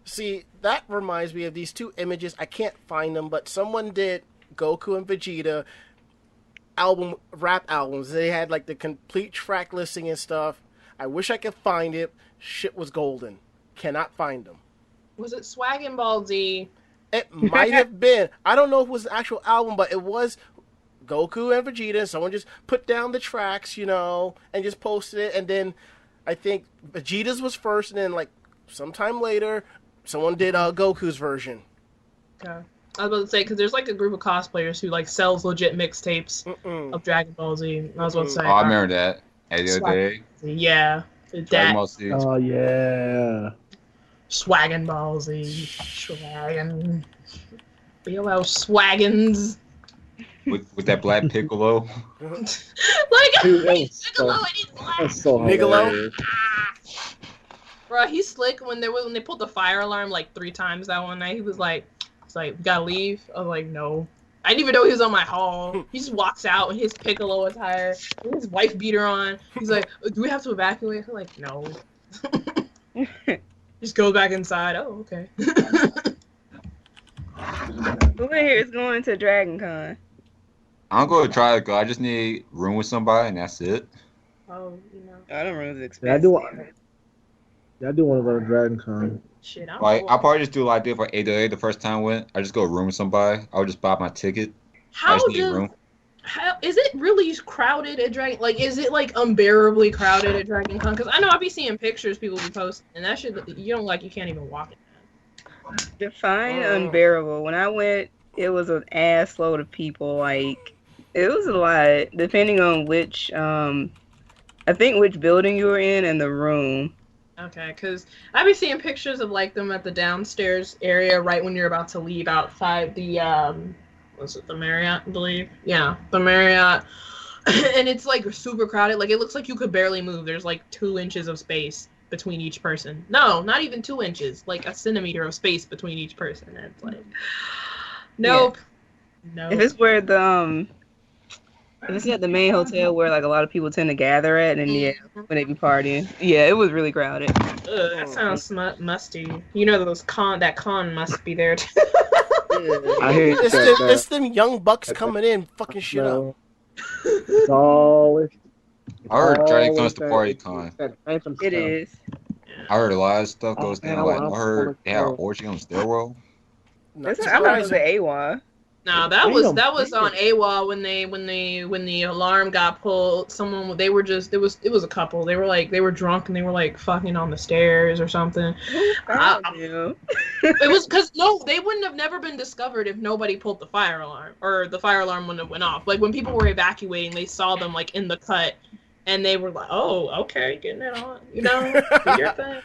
See, that reminds me of these two images. I can't find them, but someone did Goku and Vegeta rap albums. They had like the complete track listing and stuff. I wish I could find it. Shit was golden. Cannot find them. was it Swaggin' Ball Z? It might have been. I don't know if it was the actual album, but it was Goku and Vegeta. Someone just put down the tracks, and just posted it. And then I think Vegeta's was first, and then like sometime later, someone did Goku's version. Okay. I was about to say, because there's like a group of cosplayers who like sells legit mixtapes of Dragon Ball Z. I was about to say. Oh, I remember that. The other day. Yeah. Dragon Ball Z. Oh yeah. Swaggin' Ball Z. Swaggin'. BOL Swaggins. With that black Piccolo. Like, Dude, that he's was Piccolo so- and he's black. That's so Nigolo? hilarious. Bro, he's slick. When they pulled the fire alarm like 3 times that one night, he was like, we gotta leave. I was like, no. I didn't even know he was on my hall. He just walks out in his Piccolo attire, with his wife beater on. He's like, do we have to evacuate? I'm like, no. Just go back inside. Oh, okay. Who in here is going to Dragon Con? I'm going to try to go. I just need room with somebody, and that's it. Oh, I don't remember the Yeah, I expensive. do. Yeah, I do want to go to Dragon Con. shit. I'm Like, cool. I'll probably just do like I did for A the first time I went. I just go room with somebody. I'll just buy my ticket. I How just need does room. how is it really crowded at Dragon? Like, is it like unbearably crowded at Dragon Con? Because I know I be seeing pictures people be posting, and that shit you don't like. You can't even walk in. Define unbearable. When I went, it was an ass load of people. Like, it was a lot, depending on which, I think which building you were in and the room. Okay, because I be seeing pictures of like them at the downstairs area right when you're about to leave outside the was it the Marriott, I believe? Yeah, the Marriott. And it's like super crowded. Like it looks like you could barely move. There's like 2 inches of space between each person. No, not even 2 inches. Like a centimeter of space between each person. And it's like, nope. Yeah. No. If it's where the if it's at the main hotel where like a lot of people tend to gather at, and yeah, when they be partying, yeah, it was really crowded. Ugh, that sounds musty. You know that con must be there too. I hate it's them young bucks coming in, fucking shit up. It's always. I heard DragonCon's the party con. It is. I heard a lot of stuff goes down. Like I heard they had an orgy on stairwell. I thought it was the AWA. No, that was on AWA when the alarm got pulled. It was a couple. They were drunk and they were like fucking on the stairs or something. It was because they wouldn't have never been discovered if nobody pulled the fire alarm, or the fire alarm wouldn't have went off. Like when people were evacuating, they saw them like in the cut, and they were like, "Oh, okay, getting it on, do your thing."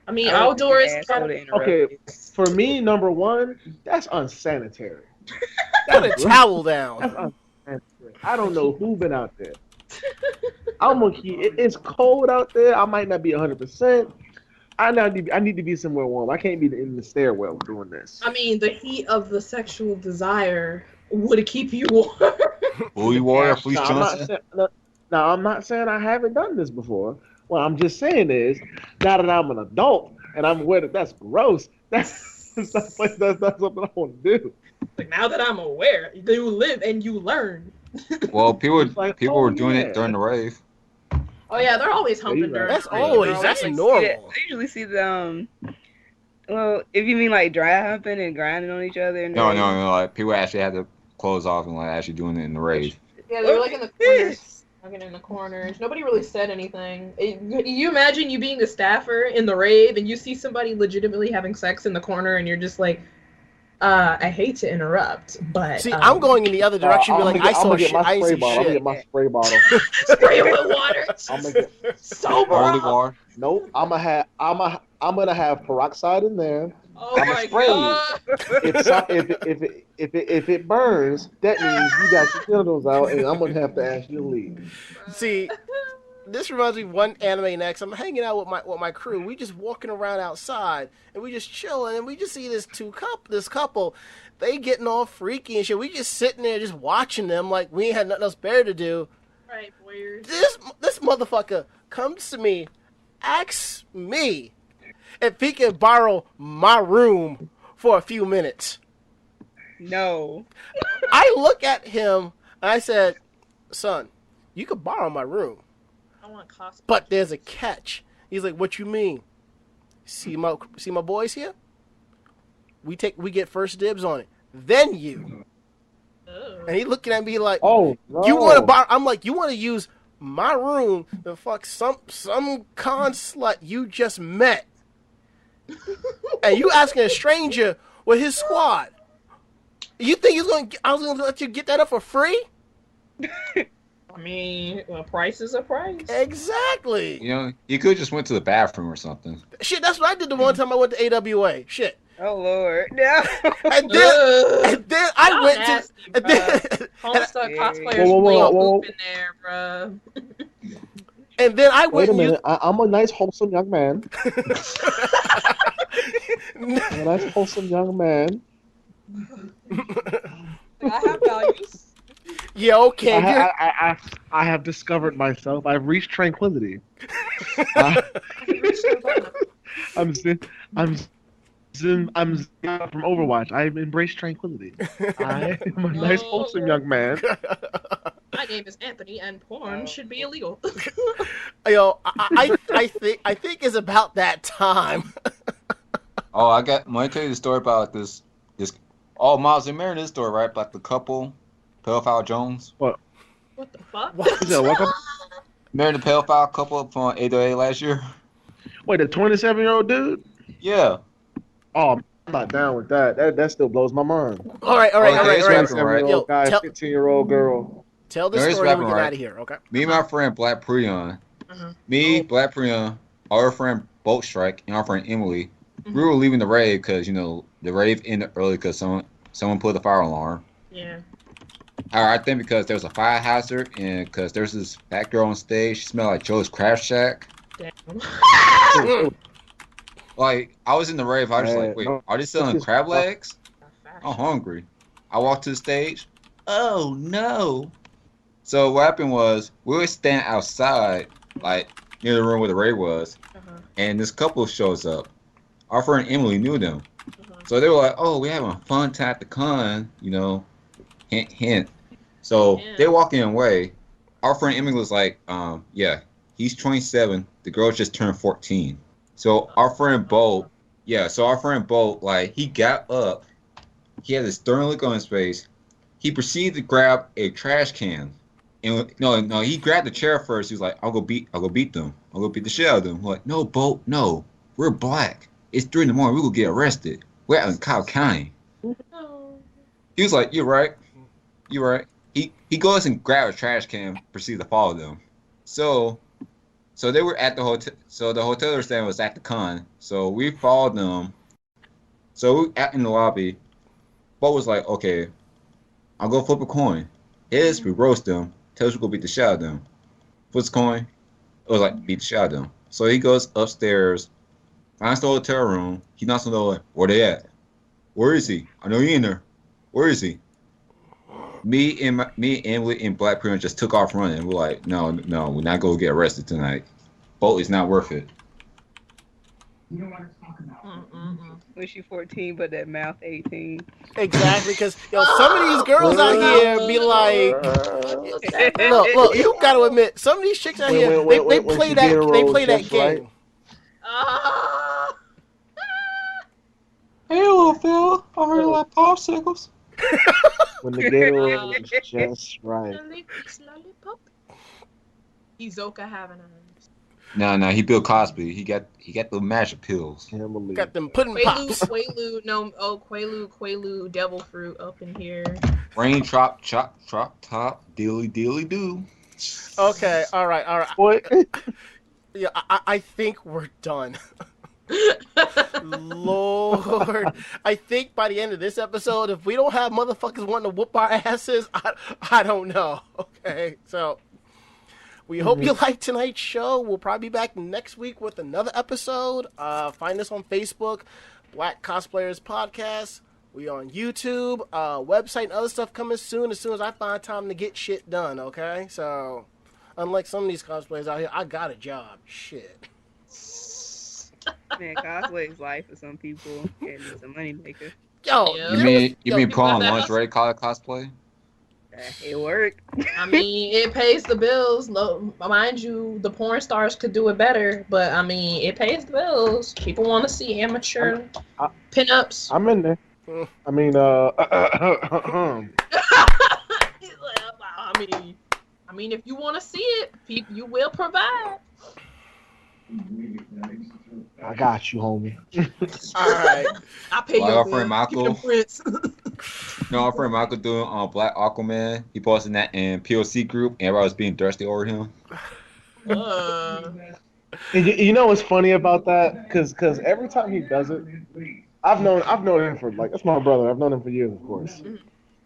I mean, outdoors. Okay, for me, number one, that's unsanitary. Put a towel down. I don't know who been out there. I'm gonna keep. It's cold out there. I might not be 100%. I need to be somewhere warm. I can't be in the stairwell doing this. I mean, the heat of the sexual desire would keep you warm. Will you warm? Please, Johnson. Now, I'm not saying I haven't done this before. What I'm just saying is, now that I'm an adult and I'm aware that that's gross, that's not something I want to do. Like now that I'm aware, you live and you learn. Well, people were doing it during the rave. Oh yeah, they're always humping during. That's the rave. always that's normal. I usually see the well, if you mean like dry humping and grinding on each other. No. Like people actually had their clothes off and like actually doing it in the rave. Yeah, they were like in the corners. Fucking in the corners. Nobody really said anything. You imagine you being a staffer in the rave and you see somebody legitimately having sex in the corner and you're just like, I hate to interrupt, but see, I'm going in the other direction. Be like, I saw shit. I ain't see shit. I'm gonna get my spray bottle. Spray it with water. I'm gonna get sober. Only water. Nope. I'm gonna have peroxide in there. Oh my god. If it burns, that means you got your genitals out, and I'm gonna have to ask you to leave. See, this reminds me of one anime next. I'm hanging out with my crew. We just walking around outside, and we just chilling, and we just see this couple. They getting all freaky and shit. We just sitting there just watching them like we ain't had nothing else better to do. Right, boyers. This motherfucker comes to me, asks me if he can borrow my room for a few minutes. No. I look at him and I said, "Son, you could borrow my room. I want Cosplayers. But there's a catch." He's like, "What you mean? See my boys here? We get first dibs on it. Then you." Ugh. And he looking at me like, "Oh, no. You want to borrow?" I'm like, "You want to use my room to fuck some con slut you just met, and you asking a stranger with his squad? You think I was gonna let you get that up for free?" I mean, a price is a price. Exactly. You could just went to the bathroom or something. Shit, that's what I did the one time I went to AWA. Shit. Oh Lord, no. And then I went nasty, to. And then, Homestuck cosplayers whoa. poop in there, bro. And then I went. Wait a minute. I'm a nice, wholesome young man. I'm a nice, wholesome young man. I have values. Yeah, okay. I have discovered myself. I've reached tranquility. I'm from Overwatch. I've embraced tranquility. I am a nice, wholesome young man. My name is Anthony, and porn should be illegal. Yo, I think it's about that time. Oh, I tell you the story about this. Oh, Miles, you remember this story, right? About the couple, Pedophile Jones. What the fuck? Remember the pedophile couple from 808 last year? Wait, the 27-year-old dude? Yeah. Oh, not down with that. That still blows my mind. All right. it's rapping, right? 27-year-old guy, Tell- 15-year-old girl. Tell the No, it's story and we rapping, get right? out of here, okay? Me and my friend Black Prion, Uh-huh. Black Prion, our friend Boat Strike, and our friend Emily, we were leaving the rave because the rave ended early because someone put the fire alarm. Yeah. I think because there was a fire hazard and because there's this fat girl on stage. She smelled like Joe's Crab Shack. Damn. Like, I was in the rave. I was just like, wait, no, are they selling crab legs? I'm hungry. I walked to the stage. Oh, no. So what happened was we were standing outside, like, near the room where the rave was. Uh-huh. And this couple shows up. Our friend Emily knew them. Uh-huh. So they were like, oh, we're having a fun time at the con, hint, hint. So they walking away. Our friend Emily was like, yeah, he's 27. The girl just turned 14. So our friend Bo, like, he got up. He had this stern look on his face. He proceeded to grab a trash can. And no, he grabbed the chair first. He was like, I'll go beat them. I'll go beat the shit out of them. I'm like, no, Bo, no. We're black. It's 3 in the morning. We're going to get arrested. We're out in Cobb County. He was like, you're right. You're right. He goes and grabs a trash can, proceeds to follow them. So they were at the hotel. So the hotel they were staying was at the con. So we followed them. So we out in the lobby. Bo was like, okay, I'll go flip a coin. We roast them. Tells you go beat the shit out of them. Flips a coin. It was like, beat the shit out of them. So he goes upstairs, finds the hotel room. He knocks on the door. Where they at? Where is he? I know he in there. Where is he? Me and Emily and Black Prince just took off running. We're like, no, we're not going to get arrested tonight. Boat is not worth it. You don't want to talk about. Wish you 14, but that mouth 18. Exactly, because some of these girls out here be like, look, you got to admit, some of these chicks out here, they play that game. Right. Hey, little Phil, I heard like popsicles. When the Gatorade is just right. Izoka having a No, he Bill Cosby. He got the magic pills. Got them pudding pops. Quaalude, devil fruit up in here. Rain, chop, top, dilly, do. Okay, all right. What? Yeah, I think we're done. Lord, I think by the end of this episode, if we don't have motherfuckers wanting to whoop our asses, I don't know. Okay, so we hope you liked tonight's show. We'll probably be back next week with another episode. Find us on Facebook, Black Cosplayers Podcast. We on YouTube, website and other stuff coming soon as I find time to get shit done, okay? So, unlike some of these cosplayers out here, I got a job. Shit. Man, cosplay is life for some people, and it's a moneymaker. Yo, You mean put on lingerie cosplay? It worked. I mean, it pays the bills. Mind you, the porn stars could do it better, but I mean, it pays the bills. People want to see amateur pinups. I'm in there. I mean, I mean, if you want to see it, you will provide. I got you, homie. all right. I pay Like your our friend Michael. prints. Our friend Michael doing on Black Aquaman. He posted that in POC group, and everybody was being thirsty over him. You know what's funny about that? Because every time he does it, I've known him for that's my brother. I've known him for years, of course.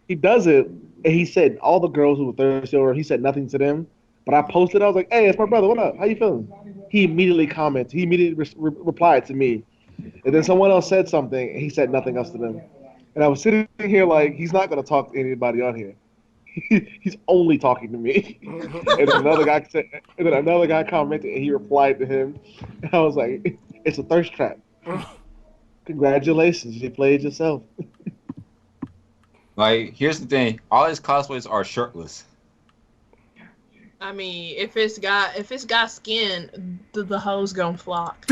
He does it, and he said all the girls who were thirsty over, he said nothing to them. But I posted, I was like, hey, it's my brother. What up? How you feeling? He immediately commented. He immediately replied to me. And then someone else said something, and he said nothing else to them. And I was sitting here like, he's not going to talk to anybody on here. He's only talking to me. And another guy commented, and he replied to him. And I was like, it's a thirst trap. Congratulations, you played yourself. Like, here's the thing. All his cosplays are shirtless. I mean, if it's got skin, the hoes gonna flock.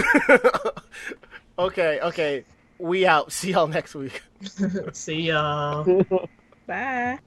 Okay. We out. See y'all next week. See y'all. Bye.